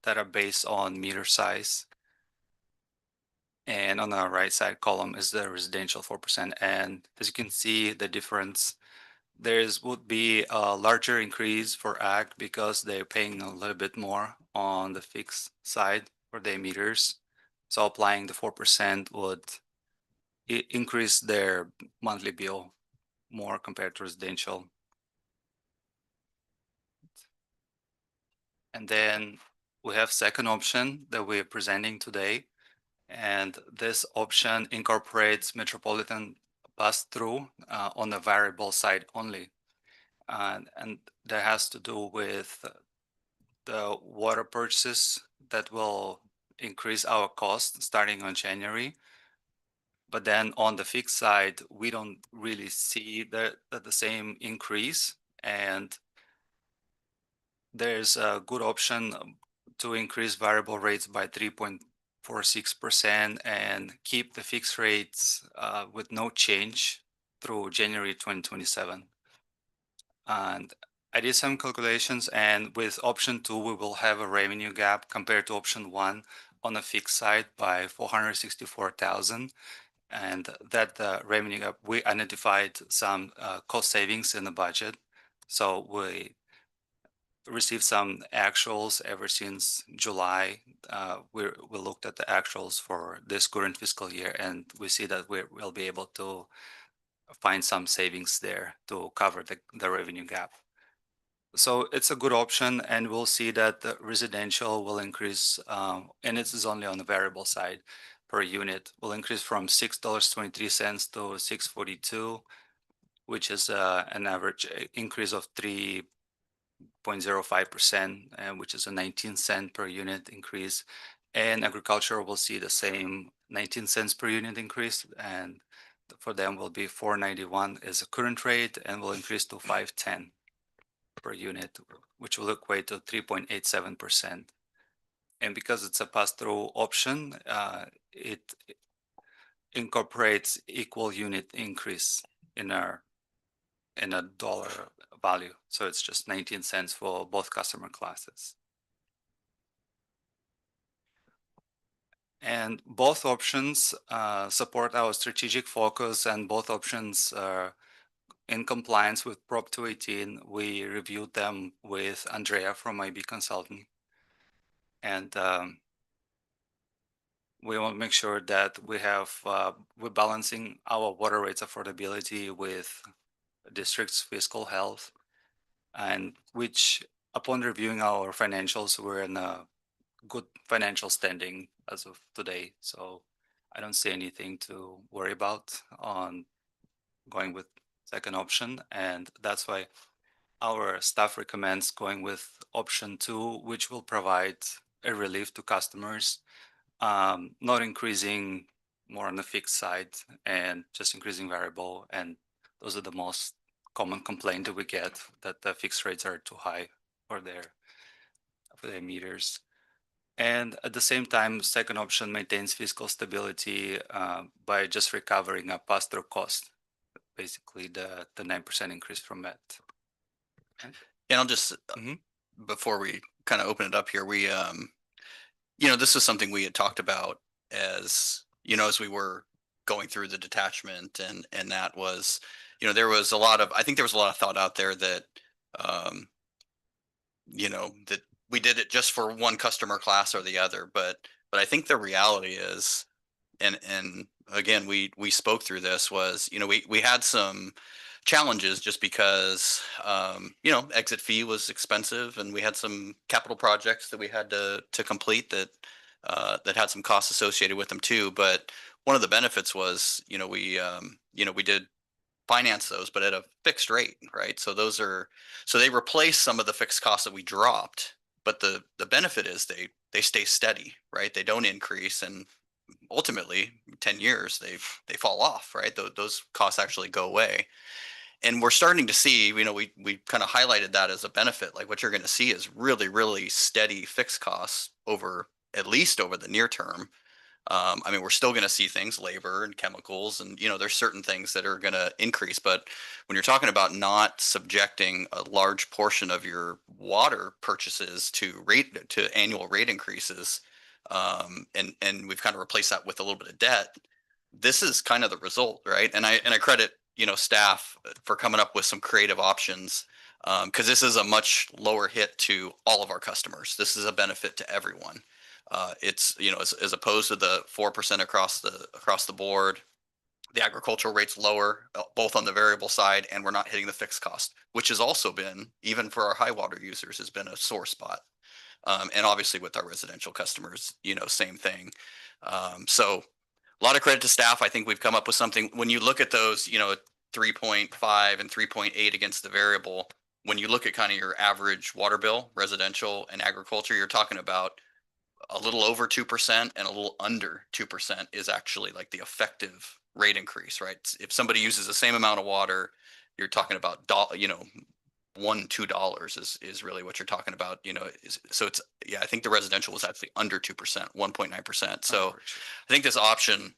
that are based on meter size. And on the right side column is the residential 4%. And as you can see, the difference, would be a larger increase for ag because they're paying a little bit more on the fixed side for their meters. So applying the 4% would increase their monthly bill more compared to residential. And then we have second option that we're presenting today. And this option incorporates metropolitan pass-through on the variable side only. And that has to do with the water purchases that will increase our cost starting on January. But then on the fixed side, we don't really see the same increase. And there's a good option to increase variable rates by 3.46% and keep the fixed rates with no change through January 2027. And I did some calculations, and with option 2, we will have a revenue gap compared to option 1 on the fixed side by 464,000. And that revenue gap, we identified some cost savings in the budget. So we received some actuals ever since July. We looked at the actuals for this current fiscal year, and we see that we'll be able to find some savings there to cover the revenue gap. So it's a good option, and we'll see that the residential will increase, and it is only on the variable side per unit, will increase from $6.23 to $6.42, which is an average increase of 3.05%, which is a 19-cent per unit increase. And agriculture will see the same 19 cents per unit increase, and for them will be $4.91 is a current rate, and will increase to $5.10 per unit, which will equate to 3.87%. And because it's a pass-through option, it incorporates equal unit increase in a dollar value. So it's just 19 cents for both customer classes. And both options support our strategic focus, and both options are in compliance with Prop 218. We reviewed them with Andrea from IB Consulting. And we want to make sure that we're balancing our water rates affordability with district's fiscal health, and which upon reviewing our financials, we're in a good financial standing as of today. So I don't see anything to worry about on going with second option. And that's why our staff recommends going with option 2, which will provide a relief to customers, not increasing more on the fixed side and just increasing variable. And those are the most common complaint that we get, that the fixed rates are too high for their meters. And at the same time, second option maintains fiscal stability by just recovering a pass-through cost, basically the 9% increase from MET. And I'll just, before we kind of open it up here, we, this is something we had talked about as, as we were going through the detachment, and that was, there was a lot of, I think there was a lot of thought out there that, um, that we did it just for one customer class or the other, but I think the reality is, and again, we spoke through this, was, we had some challenges just because, exit fee was expensive, and we had some capital projects that we had to complete that had some costs associated with them too. But one of the benefits was, we did finance those, but at a fixed rate, right? So they replace some of the fixed costs that we dropped, but the benefit is they stay steady, right? They don't increase, and ultimately 10 years they fall off, right? Those costs actually go away. And we're starting to see, we kind of highlighted that as a benefit. Like, what you're going to see is really, really steady fixed costs over, at least over the near term. I mean, we're still going to see things, labor and chemicals, and, there's certain things that are going to increase. But when you're talking about not subjecting a large portion of your water purchases to annual rate increases, and we've kind of replaced that with a little bit of debt, this is kind of the result, right? And I credit, staff for coming up with some creative options, because this is a much lower hit to all of our customers. This is a benefit to everyone. It's, as opposed to the 4% across the board, the agricultural rate's lower, both on the variable side, and we're not hitting the fixed cost, which has also been, even for our high water users, has been a sore spot. And obviously with our residential customers, same thing. So a lot of credit to staff. I think we've come up with something. When you look at those, 3.5 and 3.8 against the variable, when you look at kind of your average water bill, residential and agriculture, you're talking about a little over 2% and a little under 2% is actually like the effective rate increase, right? If somebody uses the same amount of water, you're talking about, $1-2 is really what you're talking about, so it's, I think the residential was actually under 2%, 1.9%. So I think this option,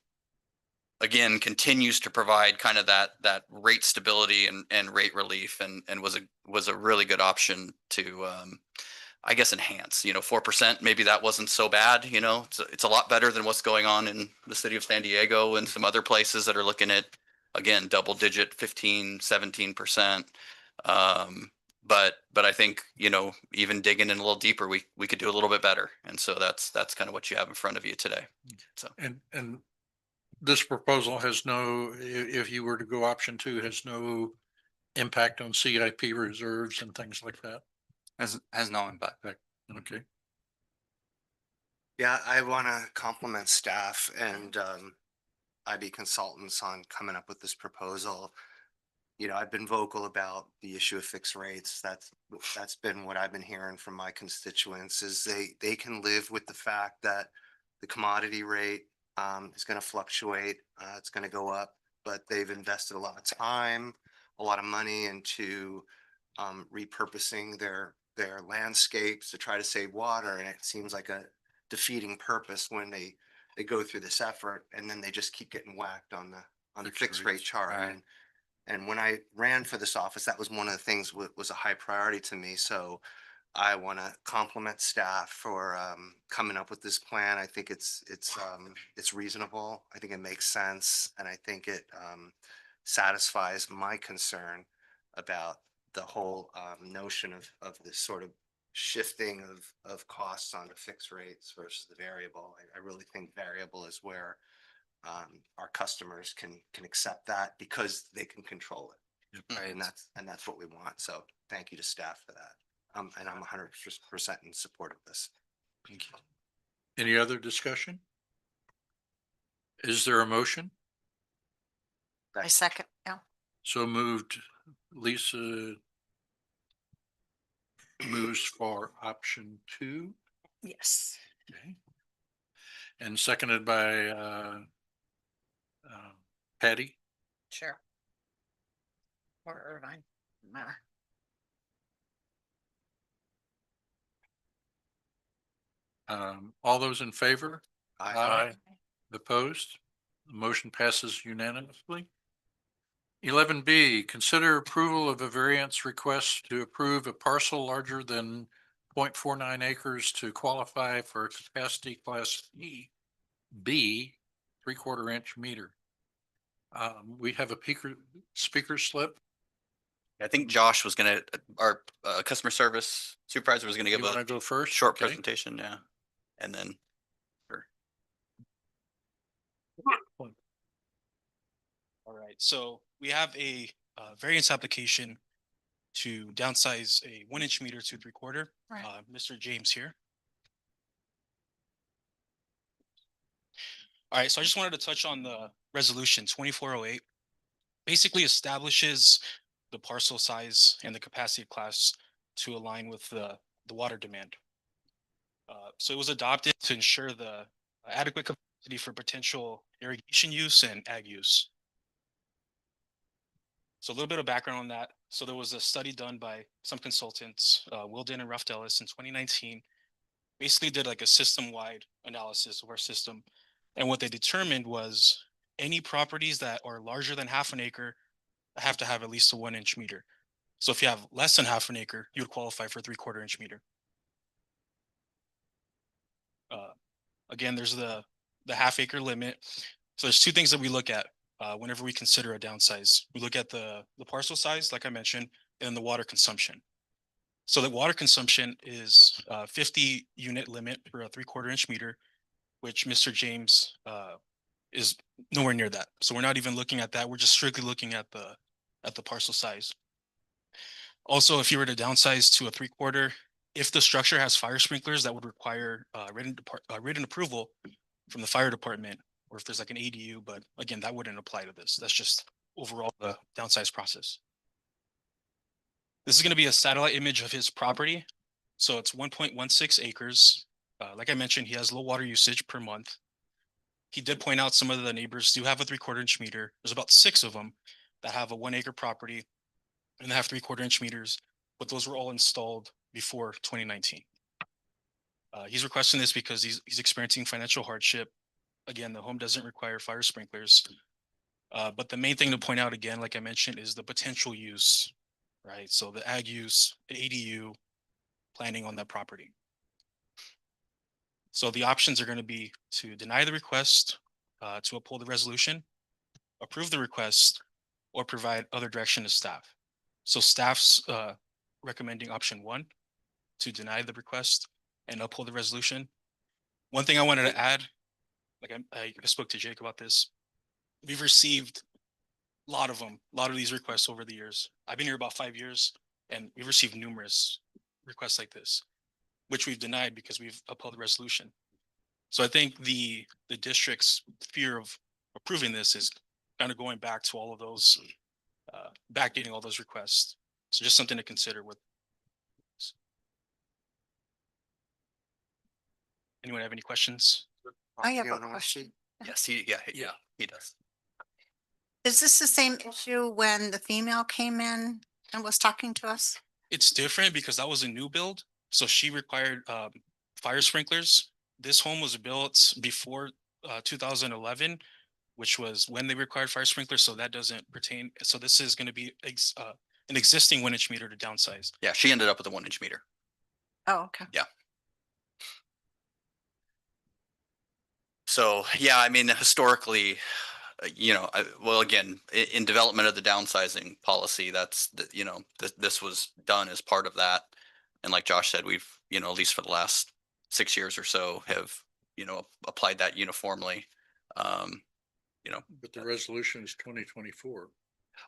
again, continues to provide kind of that rate stability and rate relief, and was a really good option to, I guess, enhance. 4%, maybe that wasn't so bad. It's a lot better than what's going on in the city of San Diego and some other places that are looking at, again, double digit 15, 17%. But I think, even digging in a little deeper, we could do a little bit better. And so that's kind of what you have in front of you today. So, And this proposal has no, if you were to go option 2, has no impact on CIP reserves and things like that. Has no impact. Okay. Yeah, I want to compliment staff and IB Consultants on coming up with this proposal. I've been vocal about the issue of fixed rates. That's been what I've been hearing from my constituents, is they can live with the fact that the commodity rate is going to fluctuate. It's going to go up, but they've invested a lot of time, a lot of money into repurposing their landscapes to try to save water. And it seems like a defeating purpose when they go through this effort, and then they just keep getting whacked on the fixed rate chart. Right. And when I ran for this office, that was one of the things was a high priority to me. So I want to compliment staff for coming up with this plan. I think it's reasonable. I think it makes sense, and I think it satisfies my concern about the whole notion of this sort of shifting of costs onto fixed rates versus the variable. I really think variable is where our customers can accept that because they can control it. Right. And that's what we want. So thank you to staff for that. And I'm 100% in support of this. Thank you. Any other discussion? Is there a motion? I second, yeah. So moved. Lisa moves for option 2. Yes. Okay. And seconded by Patty. Sure. Or Irvine. Matter. All those in favor? Aye. Opposed? The motion passes unanimously. 11B, consider approval of a variance request to approve a parcel larger than 0.49 acres to qualify for capacity class B 3/4 inch meter. We have a speaker slip. I think Josh was gonna, our customer service supervisor was gonna You give want to a go first? short Okay. presentation, yeah. And then, sure. All right, so we have a variance application to downsize a 1 inch meter to 3/4. Right. Mr. James here. All right, so I just wanted to touch on the resolution 2408. Basically establishes the parcel size and the capacity class to align with the water demand. So it was adopted to ensure the adequate capacity for potential irrigation use and ag use. So a little bit of background on that. So there was a study done by some consultants, Wilden and Ruff Ellis in 2019. Basically did like a system-wide analysis of our system. And what they determined was any properties that are larger than half an acre have to have at least a 1 inch meter. So if you have less than half an acre, you would qualify for a 3/4 inch meter. Again, there's the half acre limit. So there's two things that we look at whenever we consider a downsize. We look at the parcel size, like I mentioned, and the water consumption. So the water consumption is 50 unit limit for a 3/4 inch meter, which Mr. James is nowhere near that. So we're not even looking at that. We're just strictly looking at the parcel size. Also, if you were to downsize to a 3/4, if the structure has fire sprinklers, that would require written approval from the fire department, or if there's like an ADU, but again, that wouldn't apply to this. That's just overall the downsize process. This is going to be a satellite image of his property. So it's 1.16 acres. Like I mentioned, he has low water usage per month. He did point out some of the neighbors do have a 3/4 inch meter. There's about 6 of them that have a 1 acre property and they have 3/4 inch meters, but those were all installed before 2019. He's requesting this because he's experiencing financial hardship. Again, the home doesn't require fire sprinklers. But the main thing to point out again, like I mentioned, is the potential use, right? So the ag use, the ADU, planning on that property. So the options are going to be to deny the request, to uphold the resolution, approve the request, or provide other direction to staff. So staff's recommending option 1, to deny the request and uphold the resolution. One thing I wanted to add, like I spoke to Jake about this. We've received a lot of these requests over the years. I've been here about 5 years and we've received numerous requests like this, which we've denied because we've upheld the resolution. So I think the district's fear of approving this is kind of going back to all of those, backdating all those requests. So just something to consider with. Anyone have any questions? I have Property a owner? question. Yes, he does. Is this the same issue when the female came in and was talking to us? It's different because that was a new build. So she required fire sprinklers. This home was built before 2011, which was when they required fire sprinklers. So that doesn't pertain. So this is going to be an existing 1 inch meter to downsize. Yeah, she ended up with a 1 inch meter. Oh, okay. So, yeah, I mean, historically, well, again, in development of the downsizing policy, that's, this was done as part of that. And like Josh said, we've, at least for the last 6 years or so have, applied that uniformly. But the resolution is 2024.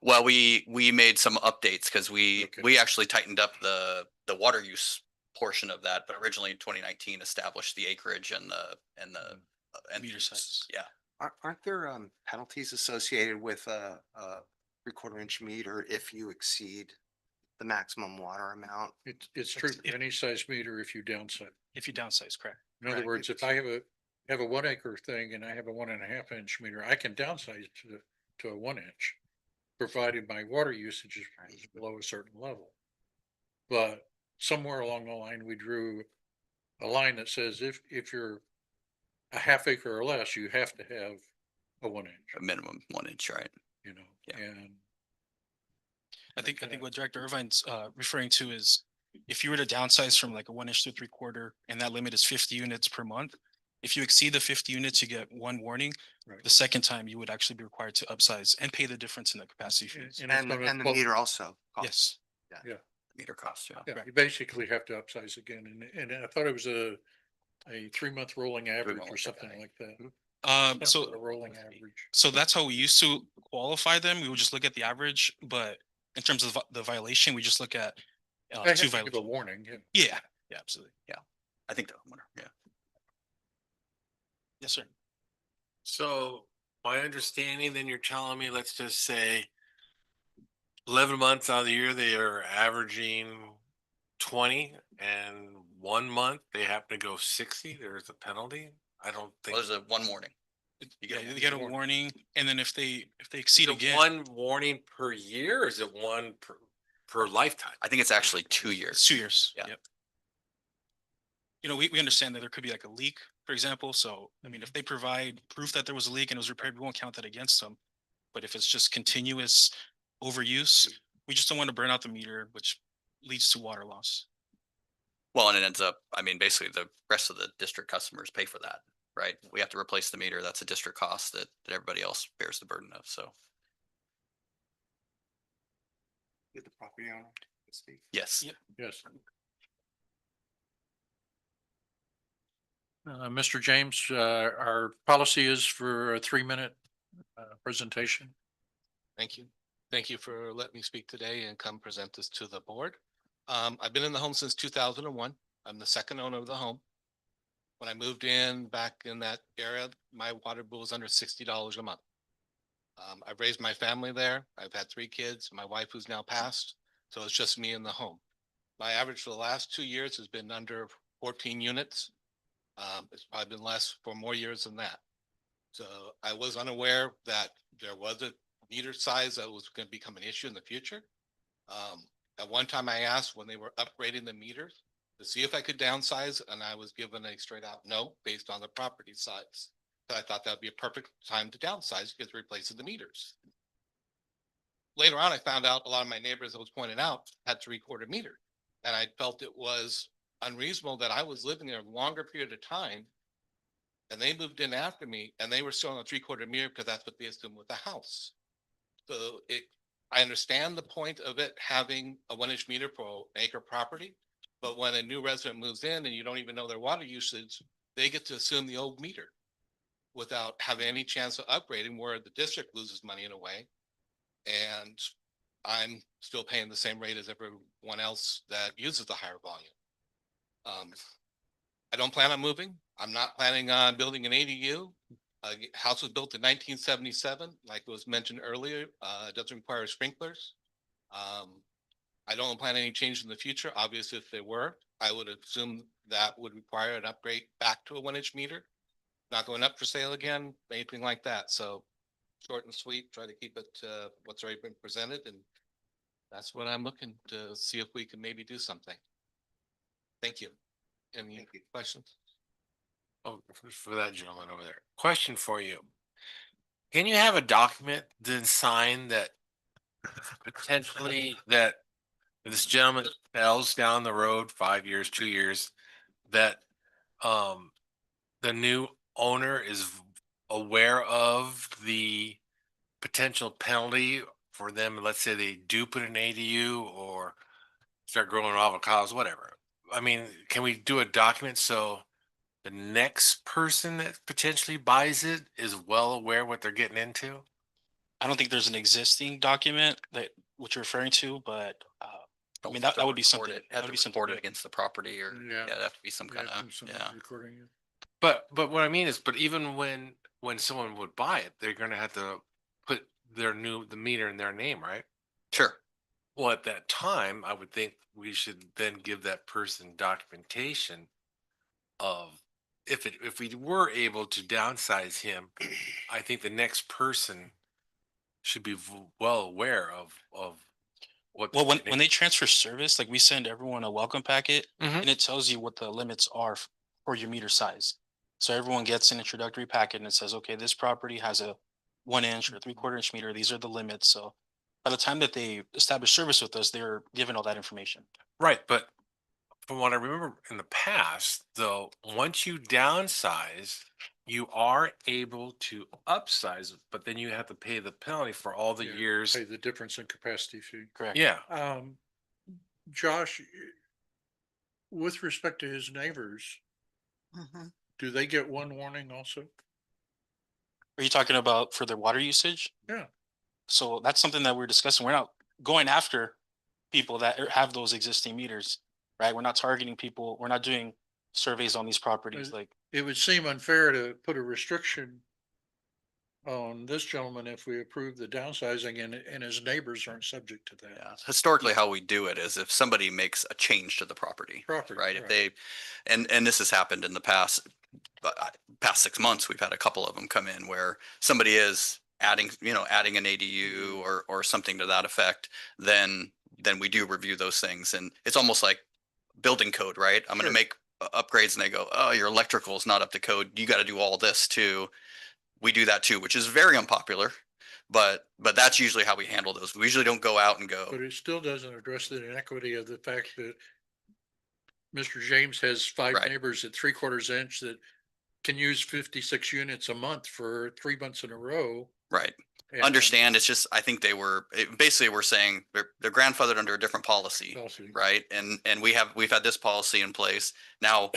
Well, we made some updates because we Okay. actually tightened up the water use portion of that, but originally in 2019 established the acreage and the Meter size. Yeah. Aren't there penalties associated with a 3/4 inch meter if you exceed the maximum water amount? It's true for any size meter if you downsize. If you downsize, correct. In other Right. words, if I have a 1 acre thing and I have a 1.5 inch meter, I can downsize to a 1 inch, provided my water usage is below a certain level. But somewhere along the line, we drew a line that says if you're a half acre or less, you have to have a 1 inch, A minimum 1 inch, right? Yeah. and I think what Director Irvine's referring to is if you were to downsize from like a 1 inch to 3/4, and that limit is 50 units per month, If you exceed the 50 units, you get one warning. Right. The second time, you would actually be required to upsize and pay the difference in the capacity fees. And it's gonna- And the well, meter also. costs. Yes. Meter cost, yeah. Yeah, you basically have to upsize again, and I thought it was a 3-month rolling average or something like that. A So rolling average. that's how we used to qualify them. We would just look at the average, but in terms of the violation, we just look at I have two to give a violations. warning, yeah. Yeah, yeah, absolutely. I think the homeowner, yeah. Yes, sir. So my understanding, then you're telling me, let's just say 11 months out of the year, they are averaging 20, and 1 month they happen to go 60, there's a penalty? I don't think. Well, there's a one warning. Yeah, you get a warning, and then if they exceed Is it again, one warning per year, or is it one per lifetime? I think it's actually 2 years. it's 2 years. Yeah. Yep. You know, we understand that there could be like a leak, for example. So, I mean, if they provide proof that there was a leak and it was repaired, we won't count that against them. But if it's just continuous overuse, we just don't want to burn out the meter, which leads to water loss. Well, and it ends up, I mean, basically the rest of the district customers pay for that, right? We have to replace the meter. That's a district cost that everybody else bears the burden of, so, Get the property owner to speak. yes. Yep. Yes. Mr. James, our policy is for a 3-minute presentation. Thank you. Thank you for letting me speak today and come present this to the board. I've been in the home since 2001. I'm the second owner of the home. When I moved in back in that area, my water bill was under $60 a month. I've raised my family there. I've had 3 kids, my wife who's now passed. So it's just me in the home. My average for the last 2 years has been under 14 units. It's probably been less for more years than that. So I was unaware that there was a meter size that was going to become an issue in the future. At one time I asked when they were upgrading the meters to see if I could downsize, and I was given a straight out no based on the property size. So I thought that'd be a perfect time to downsize because we're replacing the meters. Later on, I found out a lot of my neighbors, that was pointed out, had 3/4 meter. And I felt it was unreasonable that I was living there a longer period of time. And they moved in after me and they were still on a 3/4 meter because that's what they assumed with the house. So I understand the point of it having a 1-inch meter for an acre property. But when a new resident moves in and you don't even know their water usage, they get to assume the old meter without having any chance of upgrading, where the district loses money in a way. And I'm still paying the same rate as everyone else that uses the higher volume. I don't plan on moving. I'm not planning on building an ADU. House was built in 1977, like was mentioned earlier. It doesn't require sprinklers. I don't plan any change in the future. Obviously, if there were, I would assume that would require an upgrade back to a 1-inch meter. Not going up for sale again, anything like that. So short and sweet, try to keep it what's already been presented, and that's what I'm looking to see if we can maybe do something. Thank you. Any questions? Oh, for that gentleman over there. Question for you. Can you have a document then signed that potentially that this gentleman sells down the road 5 years, 2 years, that the new owner is aware of the potential penalty for them? Let's say they do put an ADU or start growing avocados, whatever. I mean, can we do a document so the next person that potentially buys it is well aware what they're getting into? I don't think there's an existing document that what you're referring to, but I mean, that would be something. Have That to would be something report it good. against the property, or, Yeah. yeah, it'd have to be some kind of, yeah. Recording it. But what I mean is, but even when someone would buy it, they're gonna have to put the meter in their name, right? Sure. Well, at that time, I would think we should then give that person documentation of if we were able to downsize him, I think the next person should be well aware of what. Well, when they transfer service, like we send everyone a welcome packet Mhm. and it tells you what the limits are for your meter size. So everyone gets an introductory packet and it says, okay, this property has a 1-inch or 3/4 inch meter. These are the limits. So by the time that they establish service with us, they're given all that information. Right, but from what I remember in the past, though, once you downsize, you are able to upsize, it, but then you have to pay the penalty for all the Yeah, years. Pay the difference in capacity fee. Correct. Yeah. Josh, with respect to his neighbors, Mhm. do they get one warning also? Are you talking about for their water usage? Yeah. So that's something that we're discussing. We're not going after people that have those existing meters, right? We're not targeting people. We're not doing surveys on these properties like. It would seem unfair to put a restriction on this gentleman if we approve the downsizing and his neighbors aren't subject to Yeah, that. historically, how we do it is if somebody makes a change to the property, right? If Right. they, and this has happened in the past, past 6 months, we've had a couple of them come in where somebody is adding, adding an ADU or something to that effect, then we do review those things. And it's almost like building code, right? I'm going Sure. to make upgrades and they go, oh, your electrical is not up to code. You got to do all this too. We do that too, which is very unpopular, but that's usually how we handle those. We usually don't go out and go, But it still doesn't address the inequity of the fact that Mr. James has five Right. neighbors at 3/4 inch that can use 56 units a month for 3 months in a row. right. and- Understand. It's just, I think basically we're saying they're grandfathered under a different policy, Policy. right? And we've had this policy in place. Now,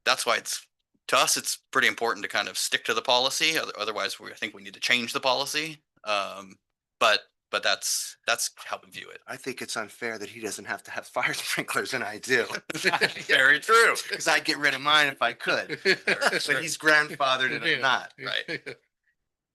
that's why to us, it's pretty important to kind of stick to the policy. Otherwise, I think we need to change the policy. But that's how we view it. I think it's unfair that he doesn't have to have fire sprinklers and I do. Very true. Because I'd get rid of mine if I could, but he's grandfathered and I'm not. Right.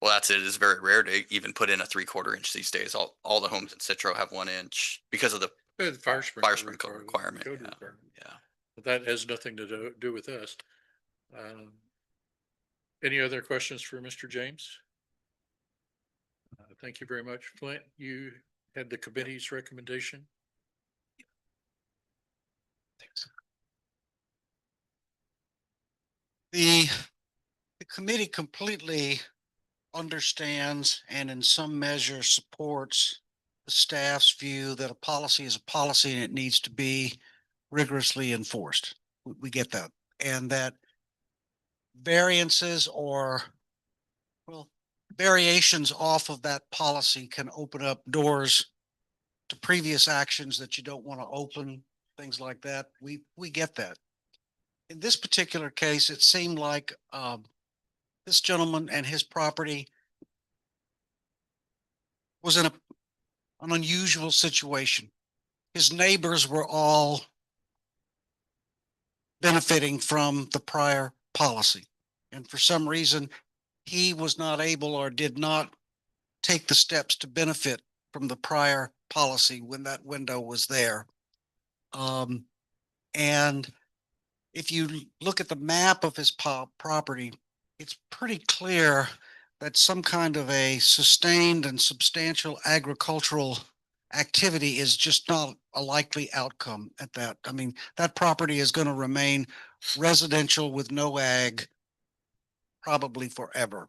Well, that's it. It's very rare to even put in a 3/4 inch these days. All the homes in Citro have 1 inch because of the The Fire fire sprinkler sprinkler requirement. code Yeah. requirement. Yeah. But that has nothing to do with us. Any other questions for Mr. James? Thank you very much. Flint, you had the committee's recommendation? The committee completely understands and in some measure supports the staff's view that a policy is a policy and it needs to be rigorously enforced. We get that. And that variances or, well, variations off of that policy can open up doors to previous actions that you don't want to open, things like that. We get that. In this particular case, it seemed like this gentleman and his property was in an unusual situation. His neighbors were all benefiting from the prior policy. And for some reason, he was not able or did not take the steps to benefit from the prior policy when that window was there. And if you look at the map of his property, it's pretty clear that some kind of a sustained and substantial agricultural activity is just not a likely outcome at that. I mean, that property is going to remain residential with no ag probably forever.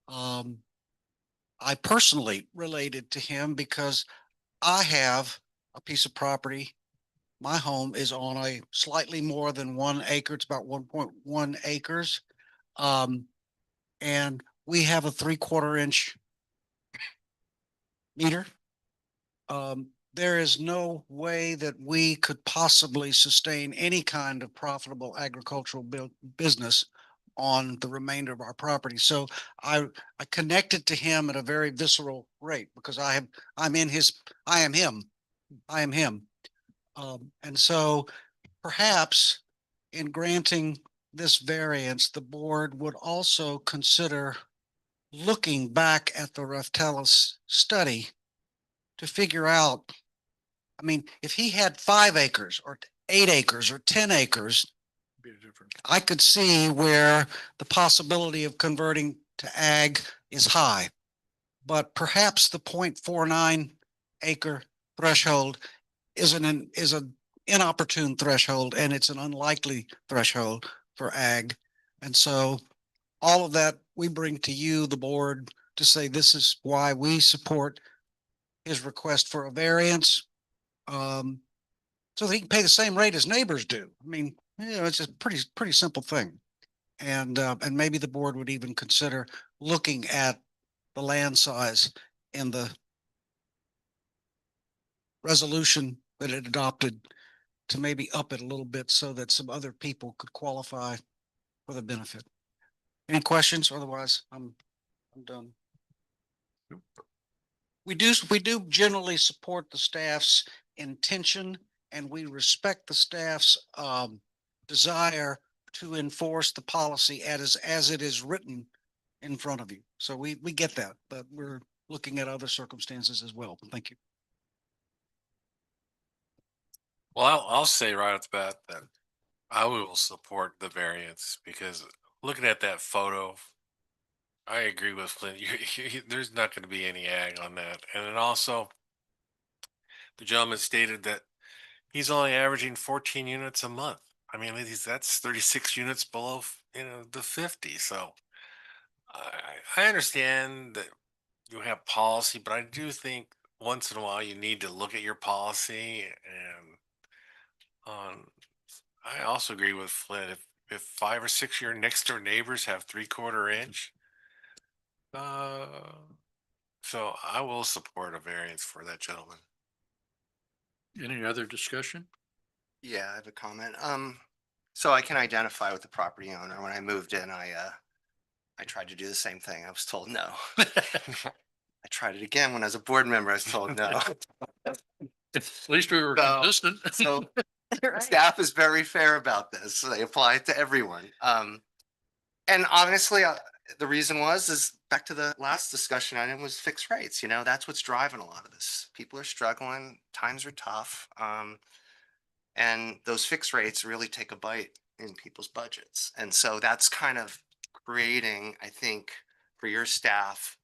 I personally related to him because I have a piece of property. My home is on a slightly more than 1 acre. It's about 1.1 acres. And we have a 3/4 inch meter. There is no way that we could possibly sustain any kind of profitable agricultural business on the remainder of our property. So I connected to him at a very visceral rate because I am him. And so perhaps in granting this variance, the board would also consider looking back at the Raftelis study to figure out, I mean, if he had 5 acres or 8 acres or 10 acres, I could see where the possibility of converting to ag is high. But perhaps the 0.49 acre threshold is an inopportune threshold, and it's an unlikely threshold for ag. And so all of that we bring to you, the board, to say this is why we support his request for a variance. so that he can pay the same rate as neighbors do. I mean, it's just pretty simple thing. And maybe the board would even consider looking at the land size in the resolution that it adopted to maybe up it a little bit so that some other people could qualify for the benefit. Any questions? Otherwise, I'm done. We do generally support the staff's intention, and we respect the staff's desire to enforce the policy as it is written in front of you. So we get that, but we're looking at other circumstances as well. Thank you. Well, I'll say right off the bat that I will support the variance because looking at that photo, I agree with Flint. There's not going to be any ag on that. And then also, the gentleman stated that he's only averaging 14 units a month. I mean, that's 36 units below, the 50. So I understand that you have policy, but I do think once in a while you need to look at your policy. And I also agree with Flint. If 5 or 6 your next door neighbors have 3/4 inch, so I will support a variance for that gentleman. Any other discussion? Yeah, I have a comment. So I can identify with the property owner. When I moved in, I tried to do the same thing. I was told no. I tried it again when I was a board member. I was told no. At least we were So- consistent. So staff is very fair about this. So they apply it to everyone. And honestly, the reason is back to the last discussion item was fixed rates. That's what's driving a lot of this. People are struggling, times are tough. And those fixed rates really take a bite in people's budgets. And so that's kind of creating, I think, for your staff,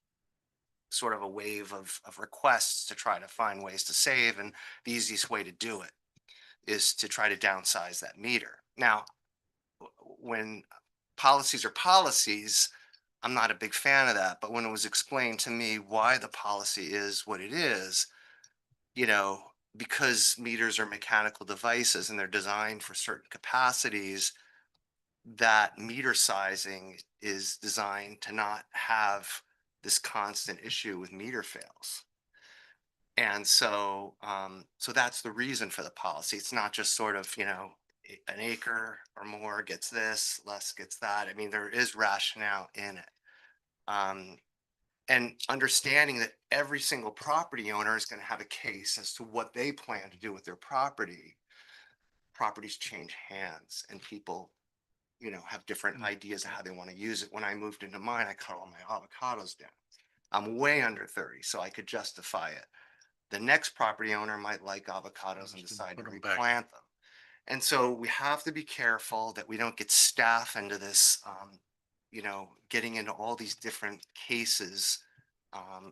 sort of a wave of requests to try to find ways to save. And the easiest way to do it is to try to downsize that meter. Now, when policies are policies, I'm not a big fan of that. But when it was explained to me why the policy is what it is, because meters are mechanical devices and they're designed for certain capacities, that meter sizing is designed to not have this constant issue with meter fails. And so that's the reason for the policy. It's not just sort of, an acre or more gets this, less gets that. I mean, there is rationale in it. And understanding that every single property owner is going to have a case as to what they plan to do with their property. Properties change hands and people, have different ideas of how they want to use it. When I moved into mine, I cut all my avocados down. I'm way under 30, so I could justify it. The next property owner might like avocados and decide to Put 'em back. replant them. And so we have to be careful that we don't get staff into this, getting into all these different cases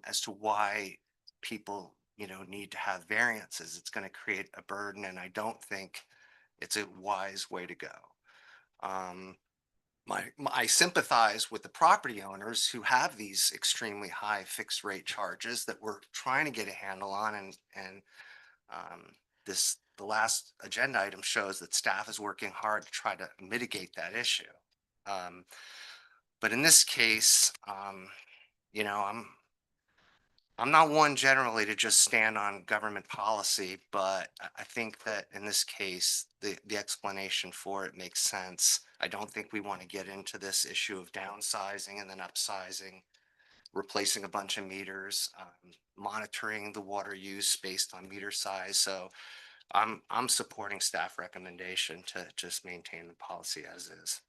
as to why people, need to have variances. It's going to create a burden, and I don't think it's a wise way to go. I sympathize with the property owners who have these extremely high fixed rate charges that we're trying to get a handle on, and the last agenda item shows that staff is working hard to try to mitigate that issue. But in this case, I'm not one generally to just stand on government policy, but I think that in this case, the explanation for it makes sense. I don't think we want to get into this issue of downsizing and then upsizing, replacing a bunch of meters, monitoring the water use based on meter size. So I'm supporting staff recommendation to just maintain the policy as is.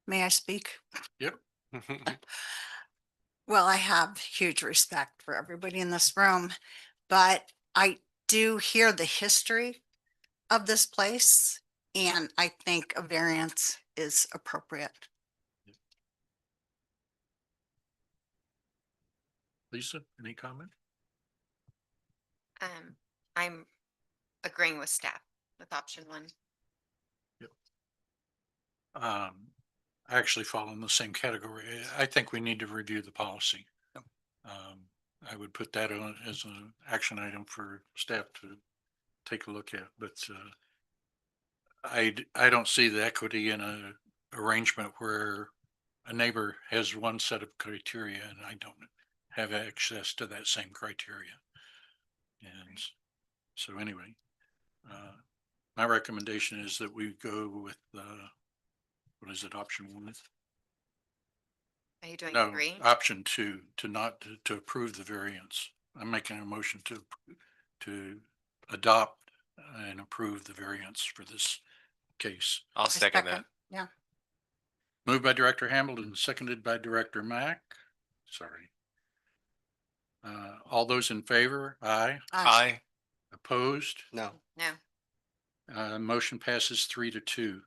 May I speak? Yep. Well, I have huge respect for everybody in this room, but I do hear the history of this place, and I think a variance is appropriate. Lisa, any comment? I'm agreeing with staff with option 1. I actually fall in the same category. I think we need to review the policy. I would put that on as an action item for staff to take a look at, but I don't see the equity in a arrangement where a neighbor has one set of criteria and I don't have access to that same criteria. And so anyway, my recommendation is that we go with, what is it, option one? Are you doing No, green? option two, to approve the variance. I'm making a motion to adopt and approve the variance for this case. I'll second that. Yeah. Moved by Director Hamilton, seconded by Director Mack. Sorry. All those in favor? Aye. Aye. Opposed? No. No. Motion passes 3-2.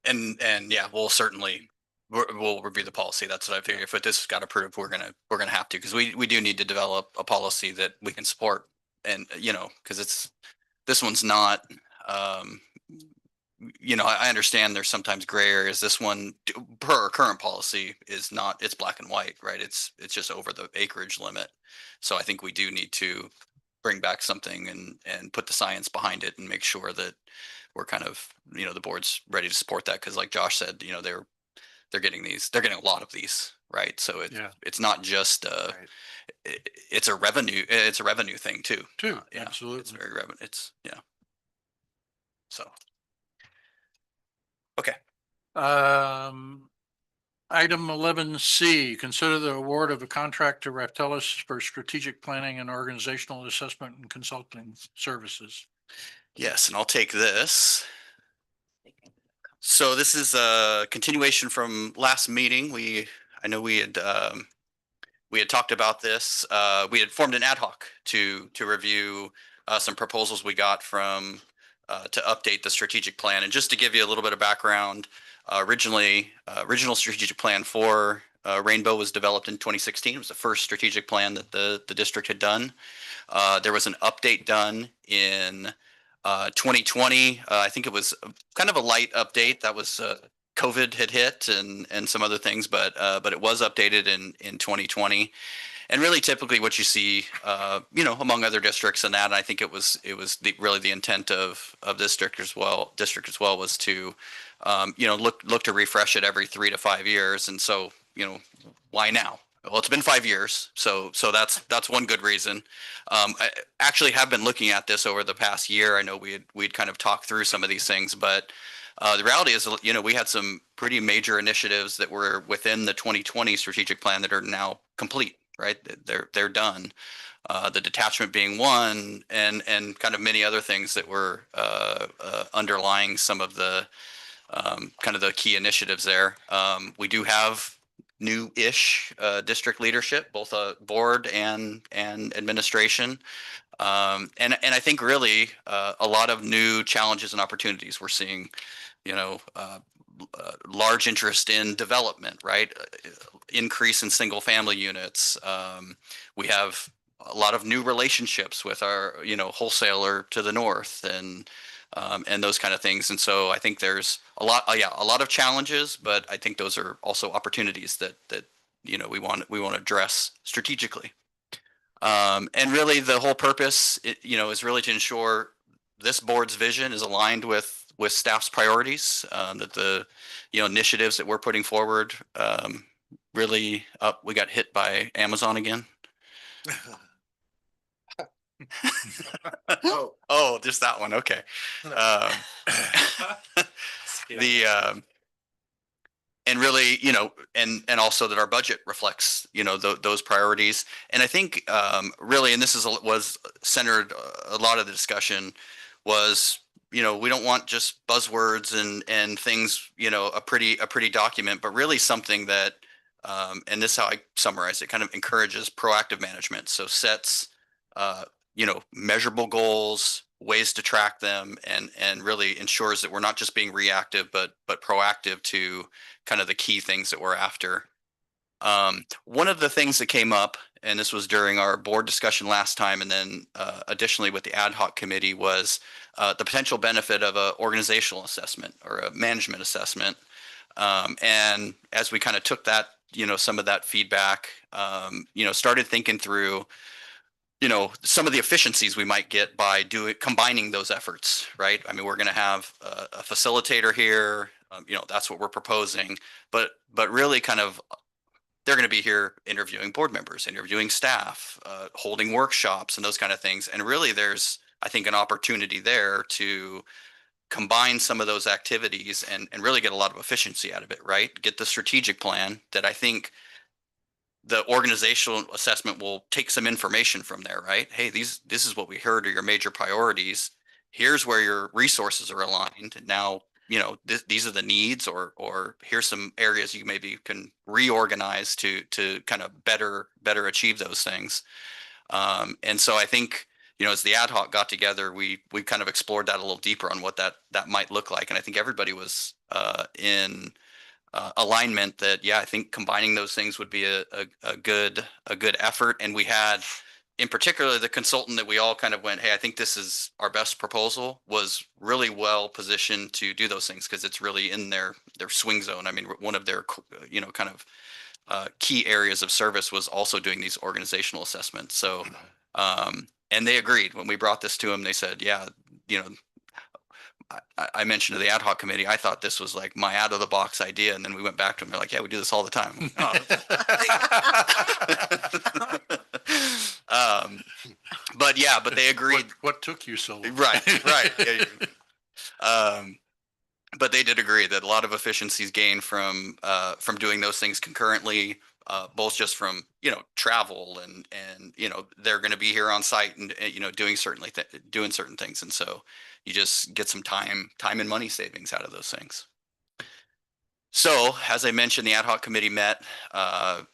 And yeah, we'll certainly, we'll review the policy. That's what I figure. If this got approved, we're gonna have to, because we do need to develop a policy that we can support. And, because this one's not, I understand there's sometimes gray areas. This one, per our current policy, is not, it's black and white, right? It's just over the acreage limit. So I think we do need to bring back something and put the science behind it and make sure that we're kind of, the board's ready to support that. Cause like Josh said, they're getting a lot of these, right? So it's not just, it's a revenue thing too. Yeah, Absolutely. It's very revenue. So. Okay. Item 11C, consider the award of a contract to Raftellus for strategic planning and organizational assessment and consulting services. Yes, and I'll take this. So this is a continuation from last meeting. I know we had talked about this. We had formed an ad hoc to review some proposals we got from to update the strategic plan. And just to give you a little bit of background, original strategic plan for Rainbow was developed in 2016. It was the first strategic plan that the district had done. There was an update done in 2020. I think it was kind of a light update. That was COVID had hit and some other things, but it was updated in 2020. And really, typically, what you see, among other districts, and I think it was really the intent of this district as well, was to, look to refresh it every 3 to 5 years. And so, why now? Well, it's been 5 years, so that's one good reason. I actually have been looking at this over the past year. I know we'd kind of talked through some of these things, but the reality is, we had some pretty major initiatives that were within the 2020 strategic plan that are now complete. Right, they're done. The detachment being one, and kind of many other things that were underlying some of the kind of the key initiatives there. We do have new-ish district leadership, both board and administration, and I think really a lot of new challenges and opportunities. We're seeing, large interest in development, right? Increase in single family units. We have a lot of new relationships with our, wholesaler to the north and those kind of things. And so I think there's a lot of challenges, but I think those are also opportunities that we want to address strategically. And really the whole purpose, is really to ensure this board's vision is aligned with staff's priorities, that the, initiatives that we're putting forward, really we got hit by Amazon again. Oh, just that one. Okay. And really, and also that our budget reflects, those priorities. And I think really, and this was centered, a lot of the discussion was, we don't want just buzzwords and things, a pretty document, but really something that, and this is how I summarize it, kind of encourages proactive management. So sets, measurable goals, ways to track them, and really ensures that we're not just being reactive, but proactive to kind of the key things that we're after. One of the things that came up, and this was during our board discussion last time, and then additionally with the ad hoc committee, was the potential benefit of a organizational assessment or a management assessment. And as we kind of took that, some of that feedback, started thinking through, some of the efficiencies we might get by combining those efforts, right? I mean, we're going to have a facilitator here, that's what we're proposing, but really kind of, they're going to be here interviewing board members, interviewing staff, holding workshops and those kind of things. And really there's, I think, an opportunity there to combine some of those activities and really get a lot of efficiency out of it, right? Get the strategic plan that I think the organizational assessment will take some information from there, right? Hey, this is what we heard are your major priorities. Here's where your resources are aligned. Now, these are the needs, or here's some areas you maybe can reorganize to kind of better achieve those things. And so I think, as the ad hoc got together, we kind of explored that a little deeper on what that might look like. And I think everybody was in alignment that, yeah, I think combining those things would be a good effort. And we had, in particular, the consultant that we all kind of went, hey, I think this is our best proposal, was really well positioned to do those things because it's really in their swing zone. I mean, one of their, kind of key areas of service was also doing these organizational assessments. So, and they agreed when we brought this to them. They said, yeah, I mentioned to the ad hoc committee, I thought this was like my out of the box idea. And then we went back to them. They're like, yeah, we do this all the time. But they agreed. What took you so long? Right. But they did agree that a lot of efficiencies gained from doing those things concurrently, both just from, travel and, they're going to be here on site and, doing certain things. And so you just get some time and money savings out of those things. So as I mentioned, the ad hoc committee met on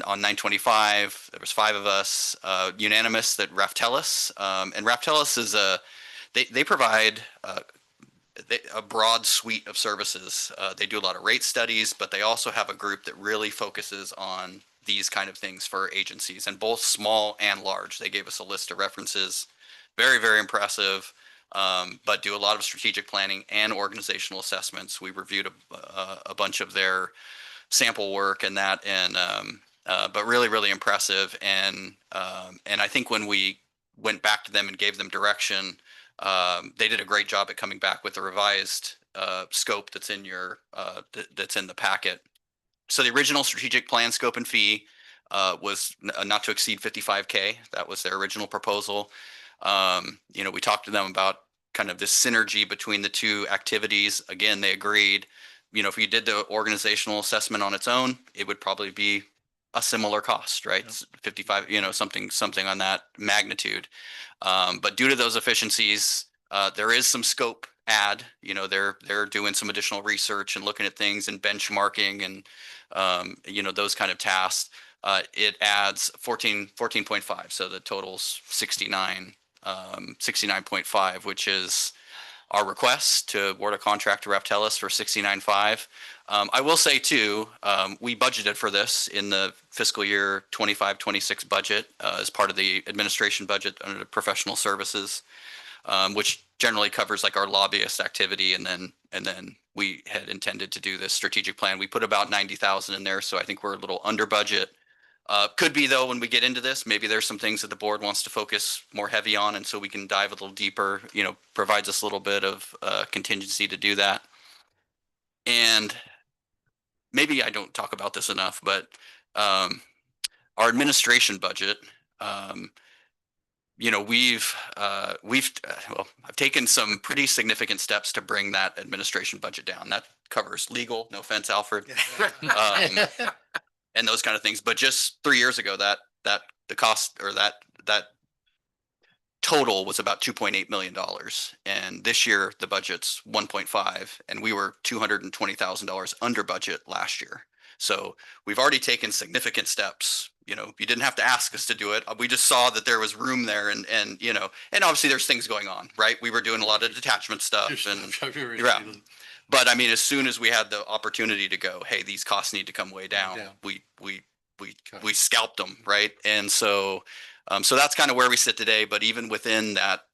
9/25. There was 5 of us, unanimous that Raftellus, and Raftellus is they provide a broad suite of services. They do a lot of rate studies, but they also have a group that really focuses on these kind of things for agencies, and both small and large. They gave us a list of references, very, very impressive, but do a lot of strategic planning and organizational assessments. We reviewed a bunch of their sample work and that, and but really, really impressive. And I think when we went back to them and gave them direction, they did a great job at coming back with a revised scope that's in that's in the packet. So the original strategic plan scope and fee was not to exceed $55K. That was their original proposal. We talked to them about kind of this synergy between the two activities. Again, they agreed, if you did the organizational assessment on its own, it would probably be a similar cost, right? Yeah. 55, something on that magnitude. But due to those efficiencies, there is some scope add, they're doing some additional research and looking at things and benchmarking and, those kind of tasks. It adds 14.5. So the total's 69.5, which is our request to award a contract to Raftellus for 69.5. I will say too, we budgeted for this in the fiscal year 25-26 budget as part of the administration budget under the professional services, which generally covers like our lobbyist activity. And then we had intended to do this strategic plan. We put about 90,000 in there. So I think we're a little under budget. Could be though, when we get into this, maybe there's some things that the board wants to focus more heavy on. And so we can dive a little deeper, provides us a little bit of contingency to do that. And maybe I don't talk about this enough, but our administration budget, I've taken some pretty significant steps to bring that administration budget down. That covers legal, no offense, Alfred, and those kind of things. But just 3 years ago, that the cost or that total was about $2.8 million. And this year the budget's 1.5, and we were $220,000 under budget last year. So we've already taken significant steps. You didn't have to ask us to do it. We just saw that there was room there, and obviously there's things going on, right? We were doing a lot of detachment stuff but I mean, as soon as we had the opportunity to go, hey, these costs need to come way down, we scalped them, right? And so that's kind of where we sit today. But even within that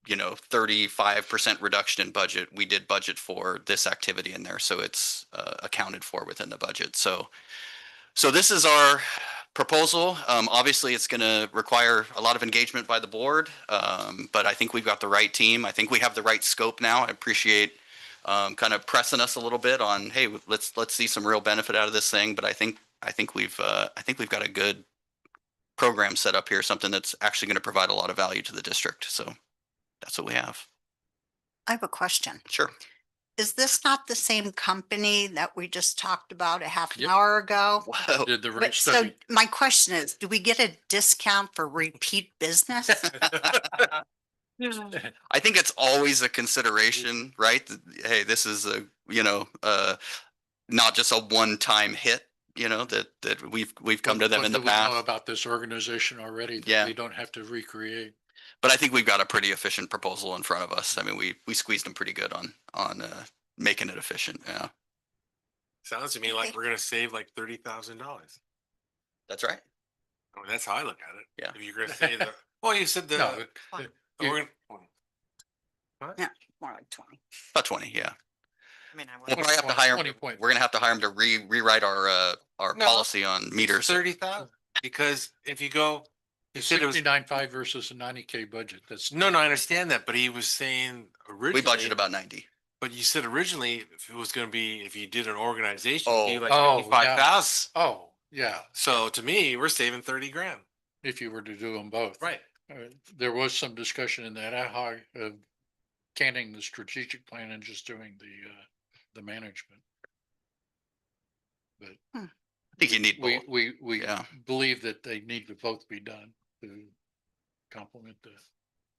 35% reduction in budget, we did budget for this activity in there. So it's accounted for within the budget. So this is our proposal. Obviously, it's going to require a lot of engagement by the board, but I think we've got the right team. I think we have the right scope now. I appreciate kind of pressing us a little bit on, hey, let's see some real benefit out of this thing. But I think we've got a good program set up here, something that's actually going to provide a lot of value to the district. So that's what we have. I have a question. Sure. Is this not the same company that we just talked about a half an Yep. hour ago? Wow. Did the rate But so study. my question is, do we get a discount for repeat business? I think it's always a consideration, right? Hey, this is not just a one-time hit, that we've come to them But in the do we know past. about this organization already? that Yeah. We don't have to recreate. But I think we've got a pretty efficient proposal in front of us. I mean, we squeezed them pretty good on making it efficient. Yeah, Sounds to me like we're gonna save like $30,000. that's right. I mean, that's how I look at it. Yeah. If you're gonna say the, well, you said the. No, the organ- Yeah, more like 20. About 20. Yeah. I mean, I We'll would. probably have to hire. 20 point. We're gonna have to hire them to rewrite our No. policy on meters. 30,000, because if you go, you said it was, 69.5 versus a 90K budget. That's no, I understand that, but he was saying originally. We budget about 90. But you said originally, if it was gonna be, if you did an organization, Oh. it'd be like Oh, yeah. 55,000. Oh, yeah. So to me, we're saving 30 grand. If you were to do them both. Right. There was some discussion in that ad hoc of canning the strategic plan and just doing the management. But I think you need both. we Yeah. believe that they need to both be done to complement the.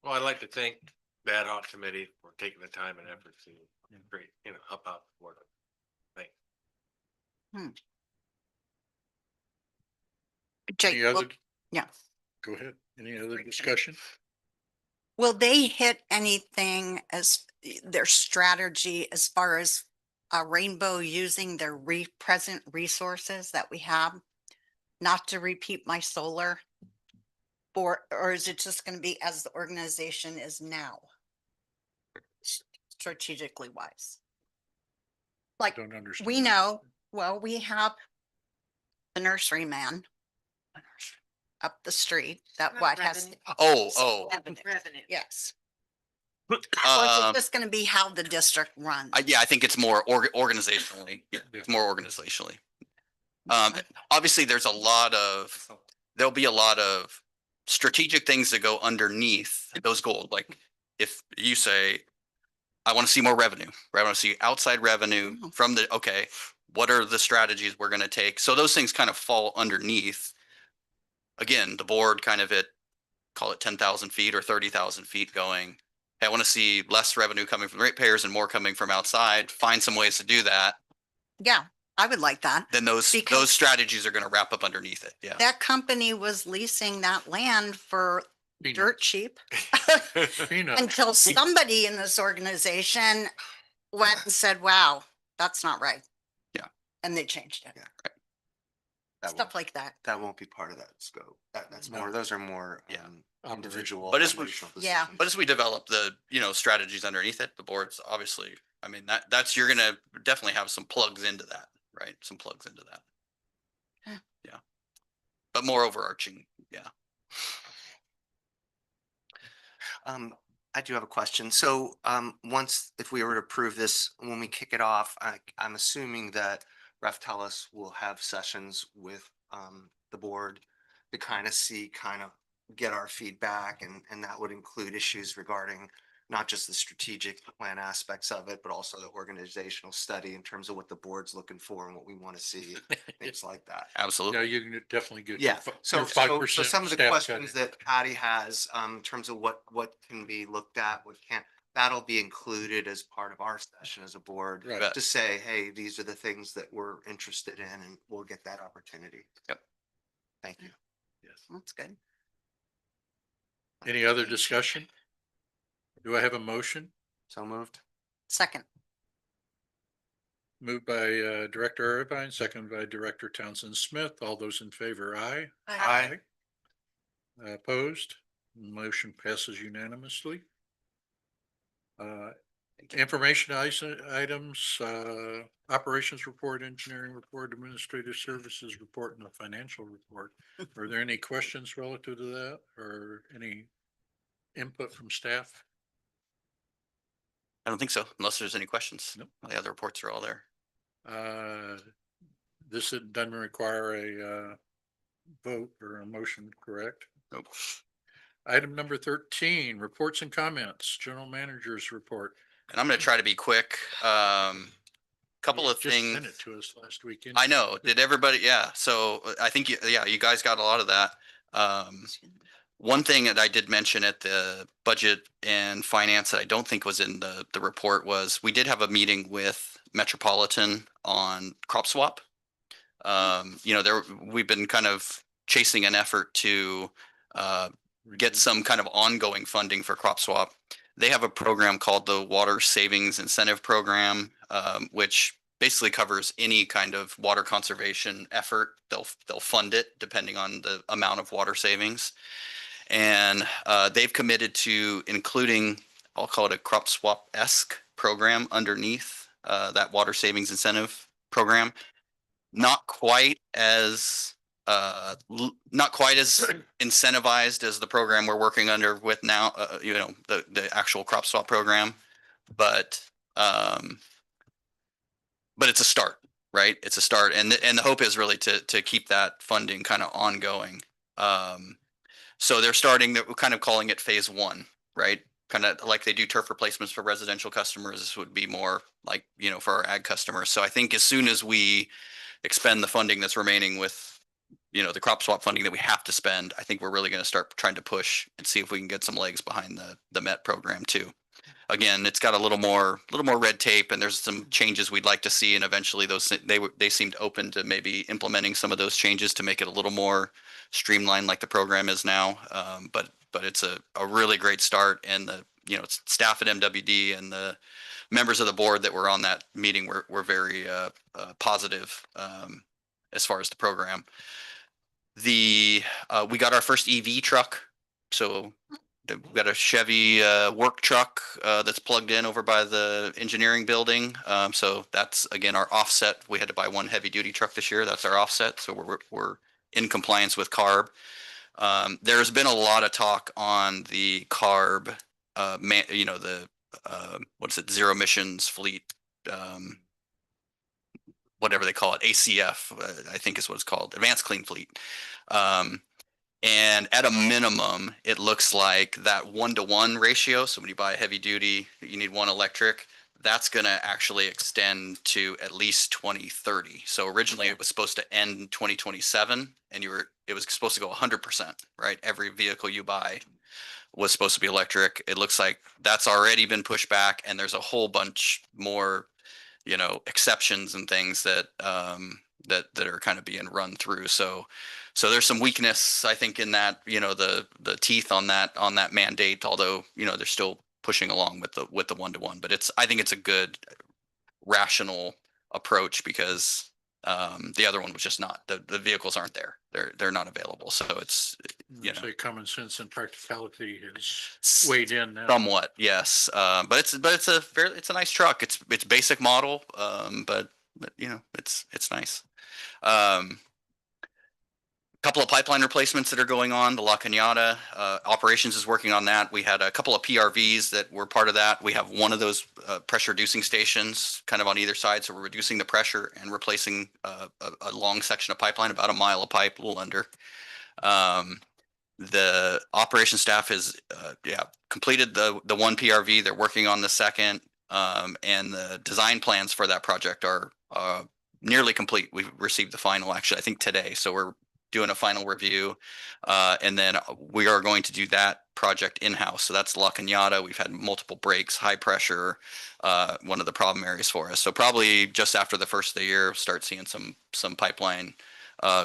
Well, I'd like to thank the ad hoc committee for taking the time and effort to create, help out the board. Thanks. Jake, Any other, yeah. go ahead. Any other discussion? Will they hit anything as their strategy as far as Rainbow using their present resources that we have? Not to repeat my solar, or is it just going to be as the organization is now? Strategically wise. Like Don't understand. we know, well, we have the nurseryman up the street that what has. Oh. Revenue. Yes. Or is Um, it just going to be how the district runs? yeah, I think it's more organizationally. Yeah, it's more organizationally. Obviously, there's there'll be a lot of strategic things that go underneath those goals. Like if you say, I want to see more revenue, right? I want to see outside revenue from okay, what are the strategies we're going to take? So those things kind of fall underneath. Again, the board kind of call it 10,000 feet or 30,000 feet going, hey, I want to see less revenue coming from ratepayers and more coming from outside. Find some ways to do that. Yeah, I would like that. Then those Because- strategies are going to wrap up underneath it. Yeah. That company was leasing that land for Peanuts. dirt cheap Peanuts. until somebody in this organization went and said, wow, that's not right. Yeah. And they changed it. Yeah. That Stuff won't, like that. that won't be part of that scope. That's No. more, those are more Yeah. individual. But as operational Yeah. decisions. But as we develop the, strategies underneath it, the board's obviously, I mean, that's, you're going to definitely have some plugs into that, right? Some plugs into that. Yeah. Yeah. But more overarching. Yeah. I do have a question. So, if we were to approve this, when we kick it off, I'm assuming that Raftellus will have sessions with, the board to kind of get our feedback, and that would include issues regarding not just the strategic plan aspects of it, but also the organizational study in terms of what the board's looking for and what we want to see, things like that. Absolutely. Yeah, you can definitely get. Yeah, so 5% some of the staff questions cutting. that Patty has, in terms of what can be looked at, what can't, that'll be included as part of our session as a board. Right. To say, hey, these are the things that we're interested in, and we'll get that opportunity. Yep. Thank you. That's good. Any other discussion? Do I have a motion? So moved. Second. Moved by Director Irvine, second by Director Townsend Smith. All those in favor, aye. Aye. Opposed? Motion passes unanimously. Information items, operations report, engineering report, administrative services report, and a financial report. Are there any questions relative to that or any input from staff? I don't think so, unless there's any questions. Nope. The other reports are all there. This doesn't require a vote or a motion, correct? Nope. Item number 13, reports and comments, general manager's report. And I'm going to try to be quick. Couple of Just things. sent it to us last weekend. I know. Did everybody? Yeah. So I think, you guys got a lot of that. One thing that I did mention at the budget and finance that I don't think was in the report was we did have a meeting with Metropolitan on crop swap. We've been kind of chasing an effort to get some kind of ongoing funding for crop swap. They have a program called the Water Savings Incentive Program, which basically covers any kind of water conservation effort. They'll fund it depending on the amount of water savings. And they've committed to including, I'll call it a crop swap-esque program underneath that water savings incentive program. Not quite as incentivized as the program we're working under with now, the actual crop swap program, but it's a start, right? It's a start. And the hope is really to keep that funding kind of ongoing. So they're kind of calling it phase one, right? Kind of like they do turf replacements for residential customers. This would be more like, for our ag customers. So I think as soon as we expend the funding that's remaining with, the crop swap funding that we have to spend, I think we're really going to start trying to push and see if we can get some legs behind the MET program too. Again, it's got a little more red tape, and there's some changes we'd like to see, and eventually they seemed open to maybe implementing some of those changes to make it a little more streamlined like the program is now. But it's a really great start, and the staff at MWD and the members of the board that were on that meeting were very positive as far as the program. We got our first EV truck, so we've got a Chevy work truck that's plugged in over by the engineering building. So that's again our offset. We had to buy one heavy duty truck this year. That's our offset. So we're in compliance with CARB. There's been a lot of talk on the CARB, what is it, zero emissions fleet, whatever they call it, ACF, I think is what it's called, Advanced Clean Fleet. And at a minimum, it looks like that 1-to-1 ratio. So when you buy a heavy duty, you need one electric. That's going to actually extend to at least 2030. So originally it was supposed to end in 2027, and it was supposed to go 100%, right? Every vehicle you buy was supposed to be electric. It looks like that's already been pushed back, and there's a whole bunch more, exceptions and things that are kind of being run through. So there's some weakness, I think, in that, the teeth on that mandate, although, they're still pushing along with the 1-to-1, but I think it's a good rational approach because the other one was just not, the vehicles aren't there. They're not available. So it's, Say common sense and practicality is weighed in now. Somewhat, yes. But it's a nice truck. It's basic model. But it's nice. Couple of pipeline replacements that are going on. The La Cañada operations is working on that. We had a couple of PRVs that were part of that. We have one of those pressure reducing stations kind of on either side. So we're reducing the pressure and replacing a long section of pipeline, about a mile of pipe, a little under. The operation staff has completed the one PRV. They're working on the second. And the design plans for that project are nearly complete. We've received the final, actually, I think today. So we're doing a final review. And then we are going to do that project in-house. So that's La Cañada. We've had multiple breaks, high pressure, one of the problem areas for us. So probably just after the first of the year, start seeing some pipeline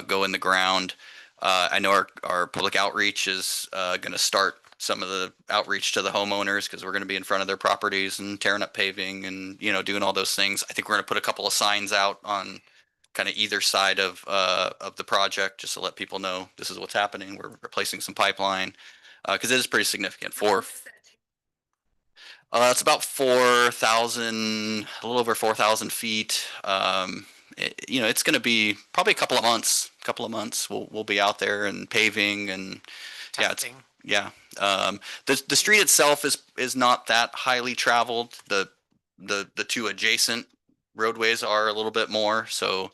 go in the ground. I know our public outreach is going to start some of the outreach to the homeowners because we're going to be in front of their properties and tearing up paving and, doing all those things. I think we're going to put a couple of signs out on kind of either side of the project just to let people know this is what's happening. We're replacing some pipeline because it is pretty significant It's about 4,000, a little over 4,000 feet. You know, it's going to be probably a couple of months. We'll be out there and paving and yeah, it's, Testing. yeah. The street itself is not that highly traveled. The two adjacent roadways are a little bit more. So,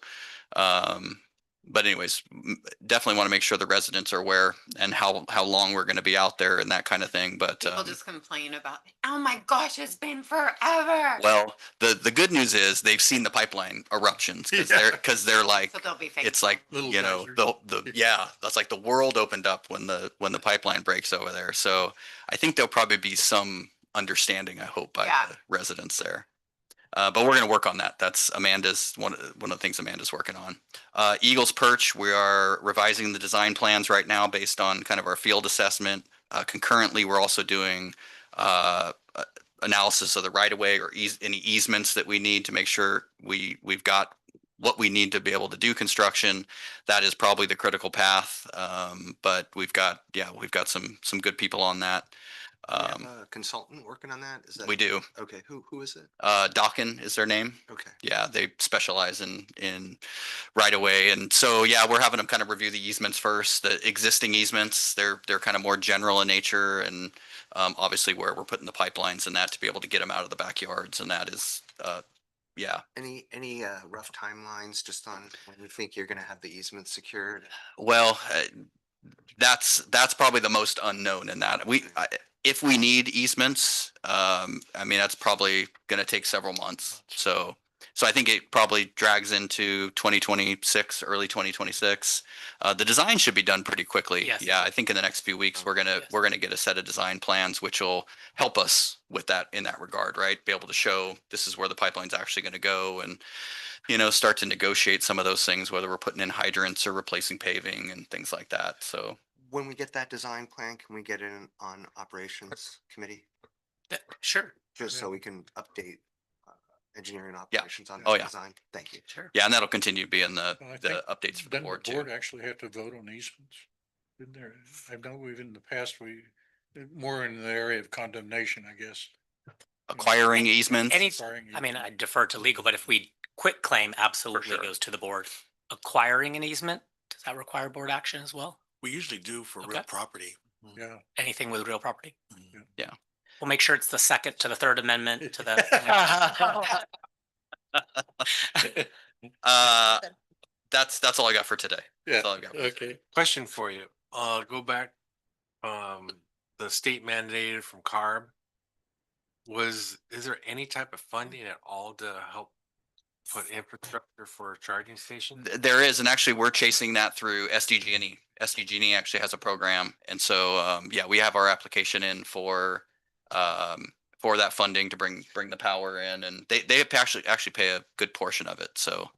but anyways, definitely want to make sure the residents are aware and how long we're going to be out there and that kind of thing. But People just complain about, oh my gosh, it's been forever. well, the good news is they've seen the pipeline eruptions because they're like So they'll be it's thankful. like Little you know geysers. yeah, that's like the world opened up when the pipeline breaks over there. So I think there'll probably be some understanding, I hope, by Yeah. the residents there. But we're going to work on that. That's Amanda's one of the things Amanda's working on. Eagles Perch, we are revising the design plans right now based on kind of our field assessment. Concurrently, we're also doing analysis of the right of way or any easements that we need to make sure we've got what we need to be able to do construction. That is probably the critical path. But we've got some good people on that. We have a consultant working on that? Is that? We do. Okay, who is it? Dawkin is their name. Okay. Yeah, they specialize in right of way. And so, yeah, we're having them kind of review the easements first, the existing easements. They're kind of more general in nature and obviously where we're putting the pipelines and that to be able to get them out of the backyards. And that is, yeah. Any rough timelines just on when you think you're gonna have the easement secured? Well, that's probably the most unknown in that. If we need easements, I mean, that's probably going to take several months. So I think it probably drags into 2026, early 2026. The design should be done pretty quickly. Yes. Yeah, I think in the next few weeks, we're gonna get a set of design plans, which will help us with that in that regard, right? Be able to show this is where the pipeline's actually going to go and, you know, start to negotiate some of those things, whether we're putting in hydrants or replacing paving and things like that. So. When we get that design plan, can we get it in on operations committee? Sure. Just so we can update engineering Yeah. operations on Oh, the yeah. design? Thank you. Sure. Yeah, and that'll continue to be in I the think updates for the Doesn't board the too. board actually have to vote on easements? Didn't there, I know we've in the past, more in the area of condemnation, I guess. Acquiring easements. Acquiring I mean, I easements. defer to legal, but if we quit claim, absolutely sure. goes to the board. Acquiring an easement, does that require board action as well? We usually do for real Okay. property. Yeah. Anything with real property? Yeah. We'll make sure it's the second to the third amendment to the. That's all I got for today. Yeah, That's all I got. okay. Question for you. Go back, the state mandated from CARB. Is there any type of funding at all to help put infrastructure for charging stations? There is, and actually we're chasing that through SDG&E. SDG&E actually has a program. And so, yeah, we have our application in for that funding to bring the power in, and they actually pay a good portion of it. So,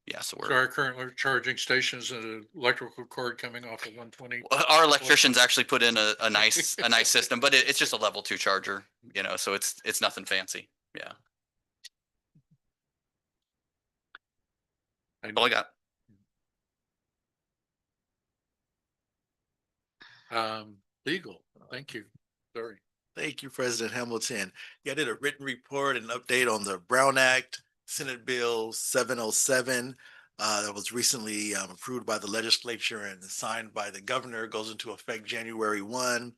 yeah, so So our current charging stations and an electrical cord coming off of 120. our electricians actually put in a nice system, but it's just a level 2 charger, you know, so it's nothing fancy. Yeah. All I got. Legal, thank you. Sorry. Thank you, President Hamilton. Yeah, I did a written report and update on the Brown Act, Senate Bill 707. That was recently approved by the legislature and signed by the governor. It goes into effect January 1.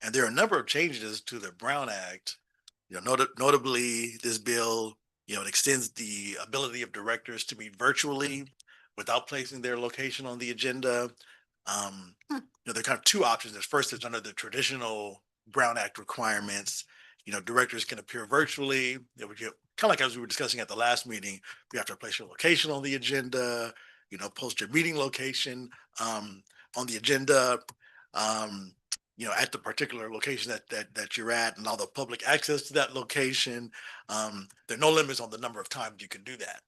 And there are a number of changes to the Brown Act. You know, notably, this bill, you know, it extends the ability of directors to meet virtually without placing their location on the agenda. You know, there are kind of two options. At first, it's under the traditional Brown Act requirements. You know, directors can appear virtually. They would get kind of like as we were discussing at the last meeting, you have to place your location on the agenda, you know, post your meeting location on the agenda, you know, at the particular location that you're at, and all the public access to that location. There are no limits on the number of times you can do that.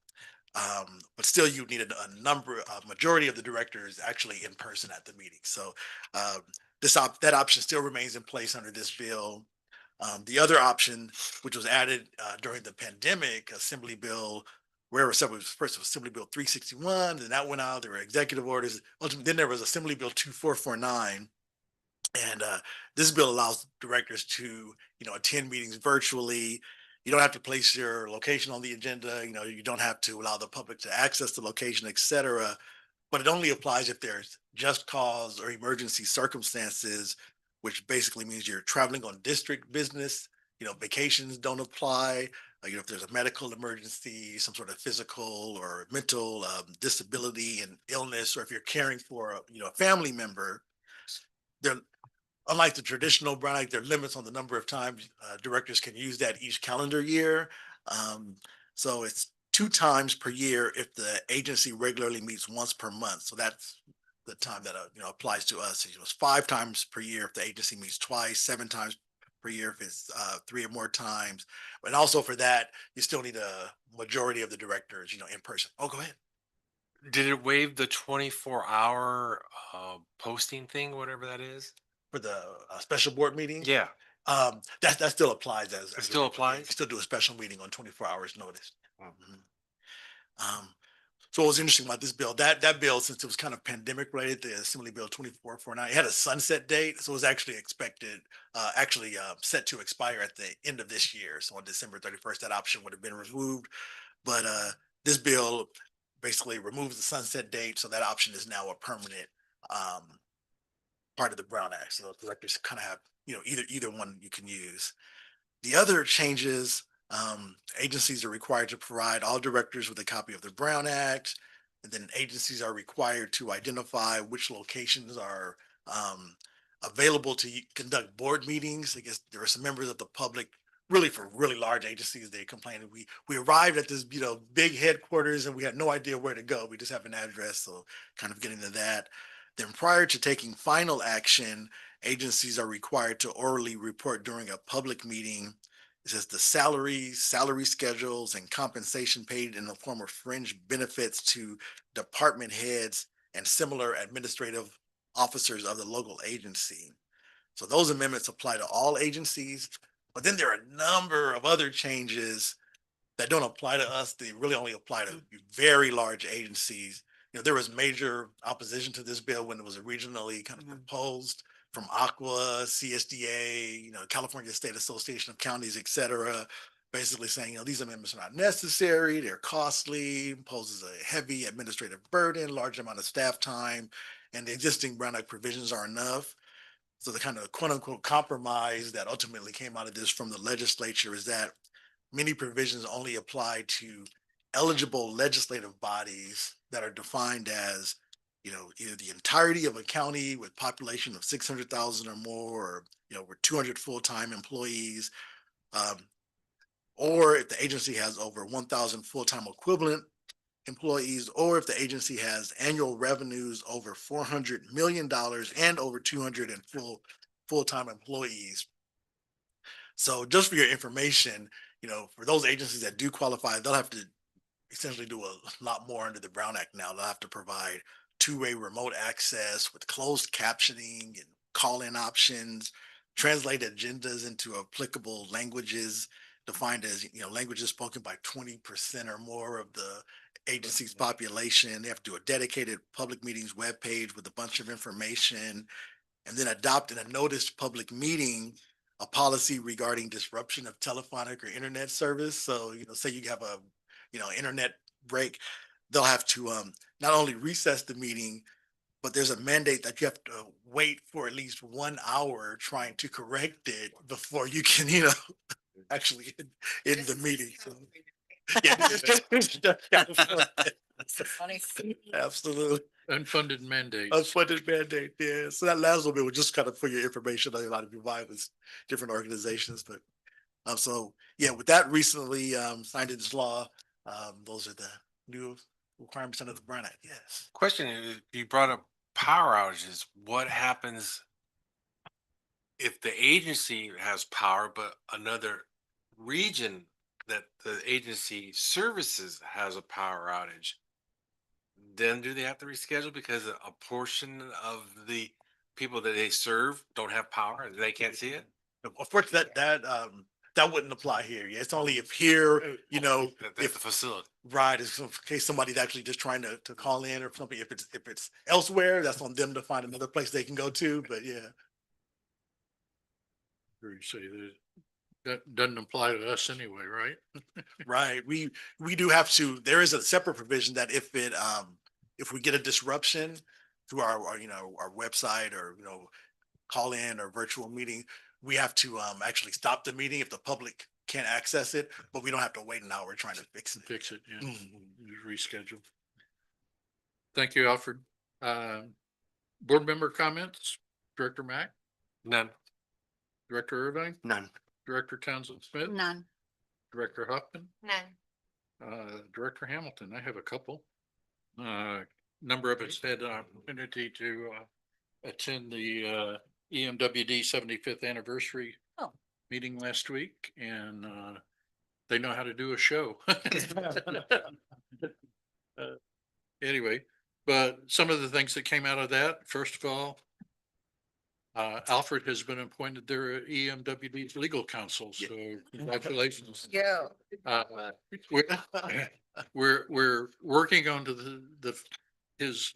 But still you needed a majority of the directors actually in person at the meeting. So that option still remains in place under this bill. The other option, which was added during the pandemic, Assembly Bill, first it was Assembly Bill 361, then that went out, there were executive orders. Ultimately, then there was Assembly Bill 2449, And this bill allows directors to, attend meetings virtually. You don't have to place your location on the agenda. You don't have to allow the public to access the location, et cetera. But it only applies if there's just cause or emergency circumstances, which basically means you're traveling on district business. Vacations don't apply. If there's a medical emergency, some sort of physical or mental disability and illness, or if you're caring for a family member, there, unlike the traditional Brown Act, there are limits on the number of times directors can use that each calendar year. So it's 2 times per year if the agency regularly meets once per month. So that's the time that applies to us. It's 5 times per year if the agency meets twice, 7 times per year if it's 3 or more times. And also for that, you still need a majority of the directors, in person. Oh, go ahead. Did it waive the 24-hour posting thing, whatever that is? For the special board meeting? Yeah, That still applies as. it still applies? You still do a special meeting on 24 hours notice. So what was interesting about this bill, that bill, since it was kind of pandemic related, the Assembly Bill 2449, it had a sunset date. So it was actually expected, set to expire at the end of this year. So on December 31st, that option would have been removed. But this bill basically removes the sunset date. So that option is now a permanent part of the Brown Act. So the directors kind of have, either one you can use. The other changes, agencies are required to provide all directors with a copy of the Brown Act. And then agencies are required to identify which locations are available to conduct board meetings. I guess there are some members of the public, really for really large agencies, they complained we arrived at this, big headquarters and we had no idea where to go. We just have an address. So kind of getting to that. Then prior to taking final action, agencies are required to orally report during a public meeting. It says the salary schedules and compensation paid in the form of fringe benefits to department heads and similar administrative officers of the local agency. So those amendments apply to all agencies, but then there are a number of other changes that don't apply to us. They really only apply to very large agencies. There was major opposition to this bill when it was originally kind of proposed from ACWA, CSDA, California State Association of Counties, et cetera, basically saying, these amendments are not necessary, they're costly, poses a heavy administrative burden, large amount of staff time, and the existing Brown Act provisions are enough. So the kind of quote unquote compromise that ultimately came out of this from the legislature is that many provisions only apply to eligible legislative bodies that are defined as, either the entirety of a county with population of 600,000 or more, or, with 200 full-time employees, or if the agency has over 1,000 full-time equivalent employees, or if the agency has annual revenues over $400 million and over 200 and full-time employees. So just for your information, for those agencies that do qualify, they'll have to essentially do a lot more under the Brown Act now. They'll have to provide 2-way remote access with closed captioning and call-in options, translate agendas into applicable languages defined as, languages spoken by 20% or more of the agency's population. They have to do a dedicated public meetings webpage with a bunch of information, and then adopt in a noticed public meeting a policy regarding disruption of telephonic or internet service. So, say you have a, internet break, they'll have to not only recess the meeting, but there's a mandate that you have to wait for at least 1 hour trying to correct it before you can, actually end the meeting. So, yeah, absolutely. Unfunded mandate. Unfunded mandate, yeah. So that last little bit was just kind of for your information. A lot of you buy with different organizations, but so yeah, with that recently signed into law, those are the new requirements under the Brown Act. Yes. Question is, you brought up power outages. What happens if the agency has power, but another region that the agency services has a power outage? Then do they have to reschedule because a portion of the people that they serve don't have power? They can't see it? Of course, that wouldn't apply here. Yeah, it's only if here, If the facility. right, is in case somebody's actually just trying to call in or something. If it's elsewhere, that's on them to find another place they can go to. But yeah. You say that, that doesn't apply to us anyway, right? Right. We do have to, there is a separate provision that if we get a disruption to our website or, call in or virtual meeting, we have to, actually stop the meeting if the public can't access it, but we don't have to wait an hour trying to fix it. Fix it, yeah. Mhm. Just reschedule. Thank you, Alfred. Board member comments? Director Mack, None. Director Irvine, None. Director Townsend Smith, None. Director Huffman, None. Director Hamilton. I have a couple. Number of us had an opportunity to attend the EMWD 75th anniversary Oh. meeting last week, and they know how to do a show. Anyway, but some of the things that came out of that, first of all, Alfred has been appointed their EMWD's legal counsel, so congratulations. Yeah. We're working on to his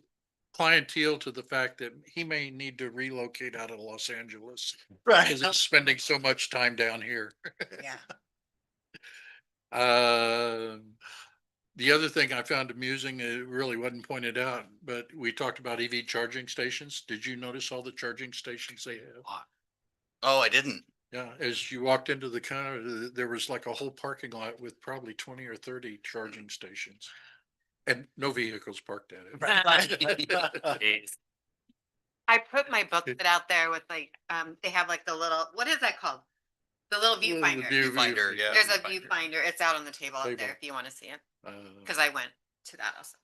clientele to the fact that he may need to relocate out of Los Angeles. Right. Because he's spending so much time down here. Yeah. The other thing I found amusing, it really wasn't pointed out, but we talked about EV charging stations. Did you notice all the charging stations they have? Oh, I didn't. Yeah, as you walked into the counter, there was like a whole parking lot with probably 20 or 30 charging stations. And no vehicles parked at it. I put my booklet out there with like, they have like the little, what is that called? The little viewfinder. Viewfinder, yeah. There's a viewfinder. It's out on the table up Table. there if you want to see it. Uh, Cause I went to that also.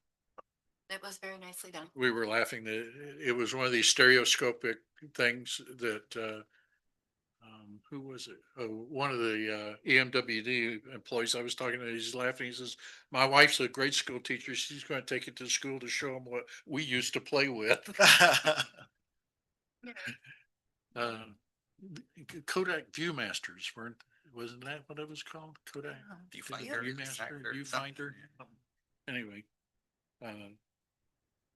It was very nicely done. We were laughing that it was one of these stereoscopic things that, who was it? Oh, one of the EMWD employees I was talking to, he's laughing. He says, my wife's a grade school teacher. She's going to take it to school to show them what we used to play with. Kodak Viewmasters wasn't that what it was called? Kodak Viewfinder. Viewfinder. Anyway.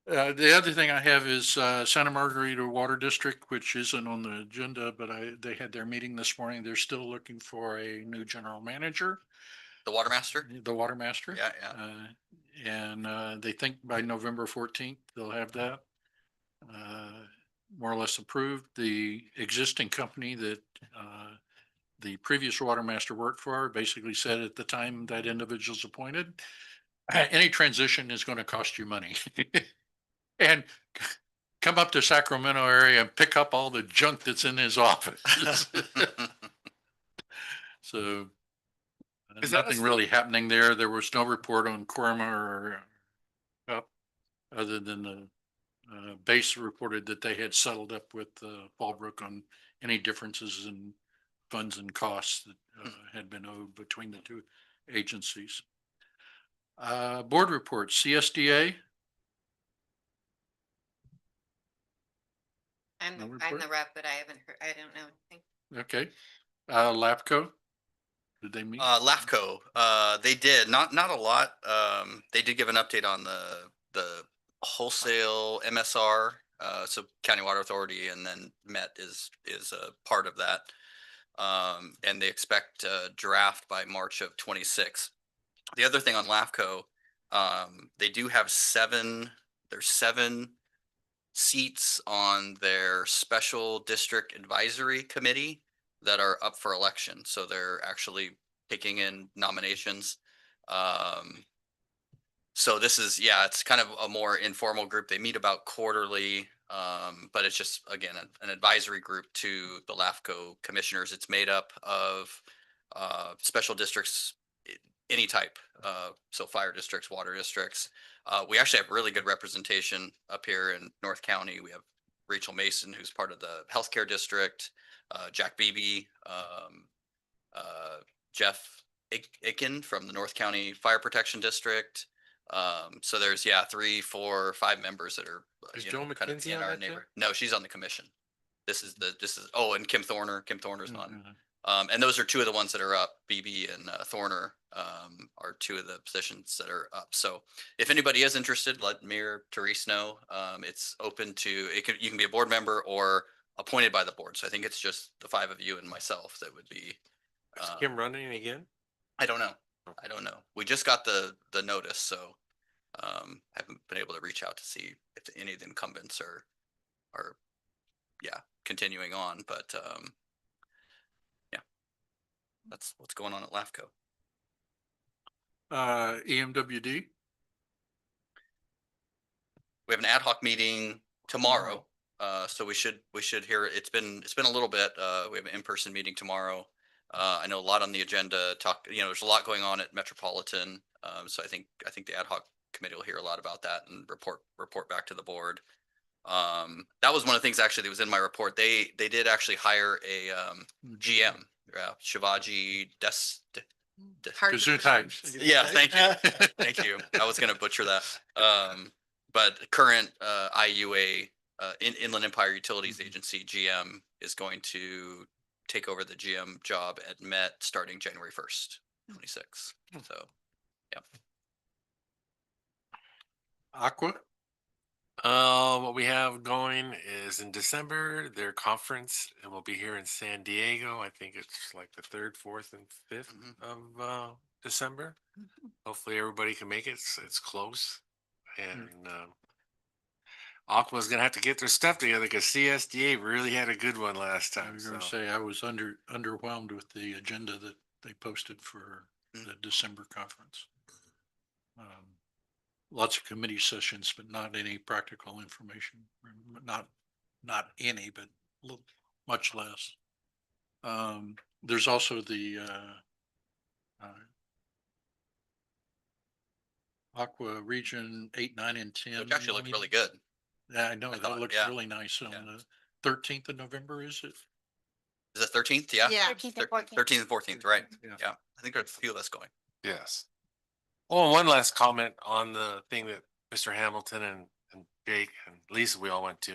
The other thing I have is Santa Margarita Water District, which isn't on the agenda, but they had their meeting this morning. They're still looking for a new general manager. The water master? The water master. Yeah, yeah. And they think by November 14th, they'll have that more or less approved. The existing company that the previous water master worked for basically said at the time that individual's appointed, any transition is going to cost you money. And come up to Sacramento area and pick up all the junk that's in his office. So Is that nothing really happening there. There was no report on Corma or other than the base reported that they had settled up with Fallbrook on any differences in funds and costs that had been owed between the two agencies. Board reports, CSDA. I'm No the report? rep, but I haven't heard, I don't know anything. Okay. LAPCO. Did they meet? LAFCO, they did, not a lot. They did give an update on the wholesale MSR, so County Water Authority, and then Met is a part of that. And they expect a draft by March of 26. The other thing on LAFCO, they do have there's 7 seats on their special district advisory committee that are up for election. So they're actually taking in nominations. So this is, it's kind of a more informal group. They meet about quarterly, but it's just, again, an advisory group to the LAFCO commissioners. It's made up of special districts, any type. So fire districts, water districts. We actually have really good representation up here in North County. We have Rachel Mason, who's part of the healthcare district, Jack Beebe, Jeff Aiken from the North County Fire Protection District. So there's 3, 4, 5 members that are Is Joe kind of McKenzie in on our that too? neighborhood. No, she's on the commission. And Kim Thorner. Kim Thorner's on. Mhm. And those are 2 of the ones that are up. Beebe and Thorner are 2 of the positions that are up. So if anybody is interested, let me or Therese know. It's open to you can be a board member or appointed by the board. So I think it's just the five of you and myself that would be. Is Kim running again? I don't know. I don't know. We just got the notice, so haven't been able to reach out to see if any of the incumbents are continuing on, but yeah. That's what's going on at LAFCO. EMWD, We have an ad hoc meeting tomorrow. So we should hear, it's been a little bit, we have an in-person meeting tomorrow. I know a lot on the agenda, there's a lot going on at Metropolitan. So I think the ad hoc committee will hear a lot about that and report back to the board. That was one of the things actually that was in my report. They did actually hire a GM, Shivaji Gesundheit. Yeah, thank you. Thank you. I was going to butcher that. But current IUA, Inland Empire Utilities Agency GM is going to take over the GM job at Met starting January 1st, 26. So, yeah. Aqua, What we have going is in December, their conference, and we'll be here in San Diego. I think it's like the 3rd, 4th, and 5th of December. Hopefully everybody can make it. It's close. And Aqua's gonna have to get their stuff together because CSDA really had a good one last I time. was gonna So say, I was underwhelmed with the agenda that they posted for the December conference. Lots of committee sessions, but not any practical information, not any, but much less. There's also the Aqua Region 8, 9, and 10. Which actually looked really good. Yeah, I know, I that thought, looks yeah. really nice on Yeah. the 13th of November, is it? Is it 13th? Yeah. Yeah. 13th and 14th. 13th and 14th, right? Yeah. Yeah. I think there's a few of us going. yes. Oh, and one last comment on the thing that Mr. Hamilton and Jake and Lisa, we all went to.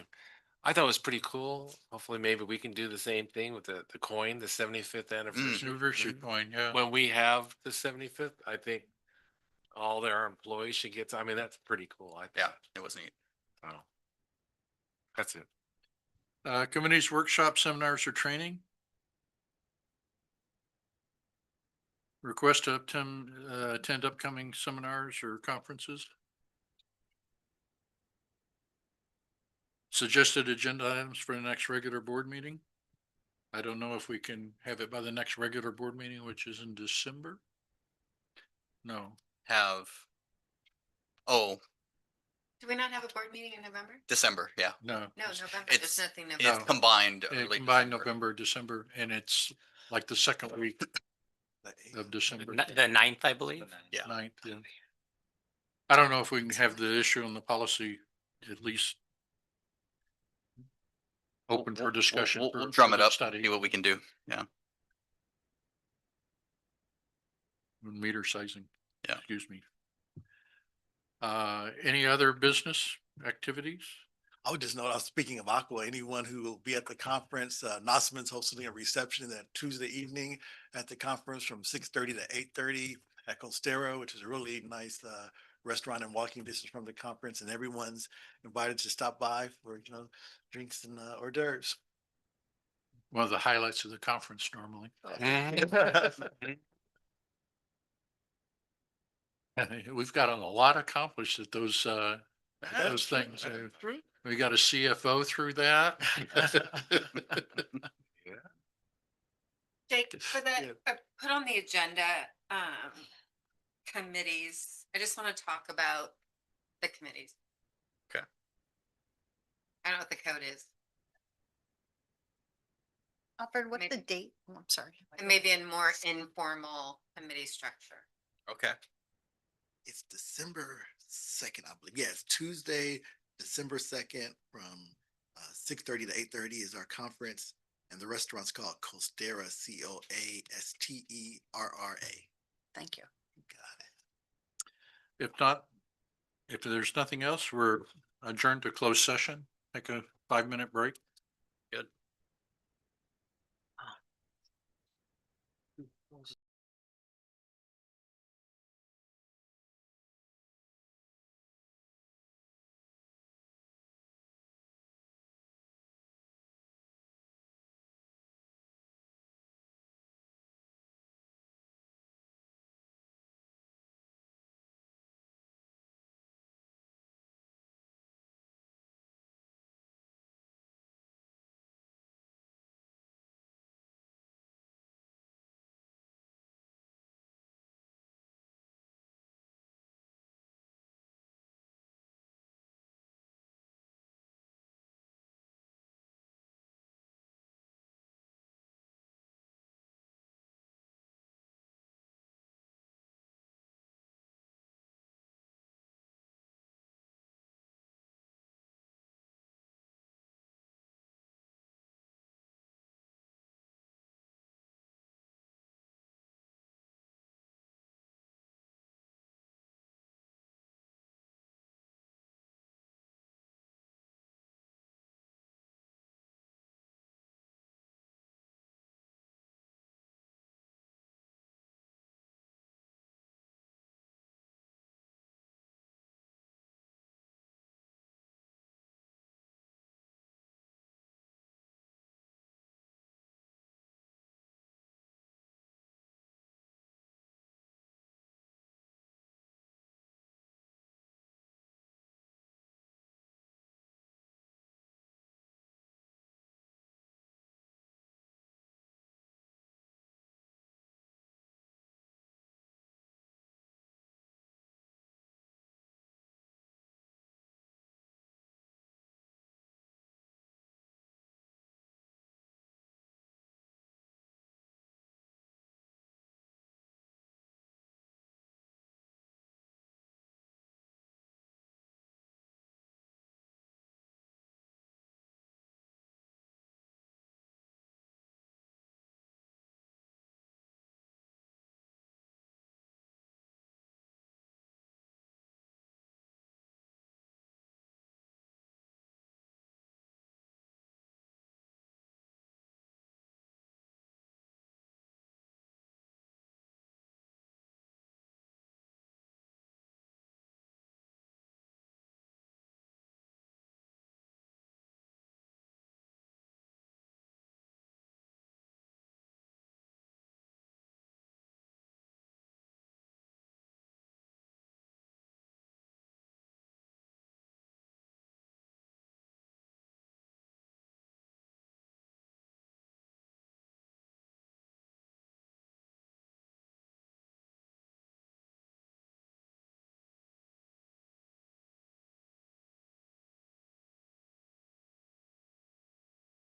I thought it was pretty cool. Hopefully maybe we can do the same thing with the coin, the 75th anniversary. Anniversary coin, yeah. When we have the 75th, I think all their employees should get, I mean, that's pretty cool. I Yeah, thought. it was neat. So that's it. Committees, workshop, seminars, or training? Request to attend upcoming seminars or conferences? Suggested agenda items for the next regular board meeting? I don't know if we can have it by the next regular board meeting, which is in December? No, Do we not have a board meeting in November? December, yeah. no. No, November. It's- There's nothing It's November. combined. It early combined December. November, December, and it's like the second week of December. The 9th, I believe. Yeah. 9th, yeah. I don't know if we can have the issue on the policy at least open for discussion. We'll for drum it the up, study. see what we can do. Yeah. Meter sizing. Yeah. Excuse me. Any other business activities? I would just note, speaking of Aqua, anyone who will be at the conference, Nosman's hosting a reception that Tuesday evening at the conference from 6:30 to 8:30 at Costero, which is a really nice restaurant and walking distance from the conference, and everyone's invited to stop by for, drinks and hors d'oeuvres. One of the highlights of the conference normally. We've got a lot accomplished at those things. We got a CFO through that. Jake, for the, put on the agenda, committees, I just want to talk about the committees. Okay. I don't know what the code is, Alfred, what's the Maybe. date? Oh, I'm sorry. and maybe in more informal committee structure. Okay. It's December 2nd, I believe. Yeah, it's Tuesday, December 2nd from 6:30 to 8:30 is our conference. And the restaurant's called Costera, Coasterra. Thank you. Got it. If not, if there's nothing else, we're adjourned to closed session. Take a 5-minute break.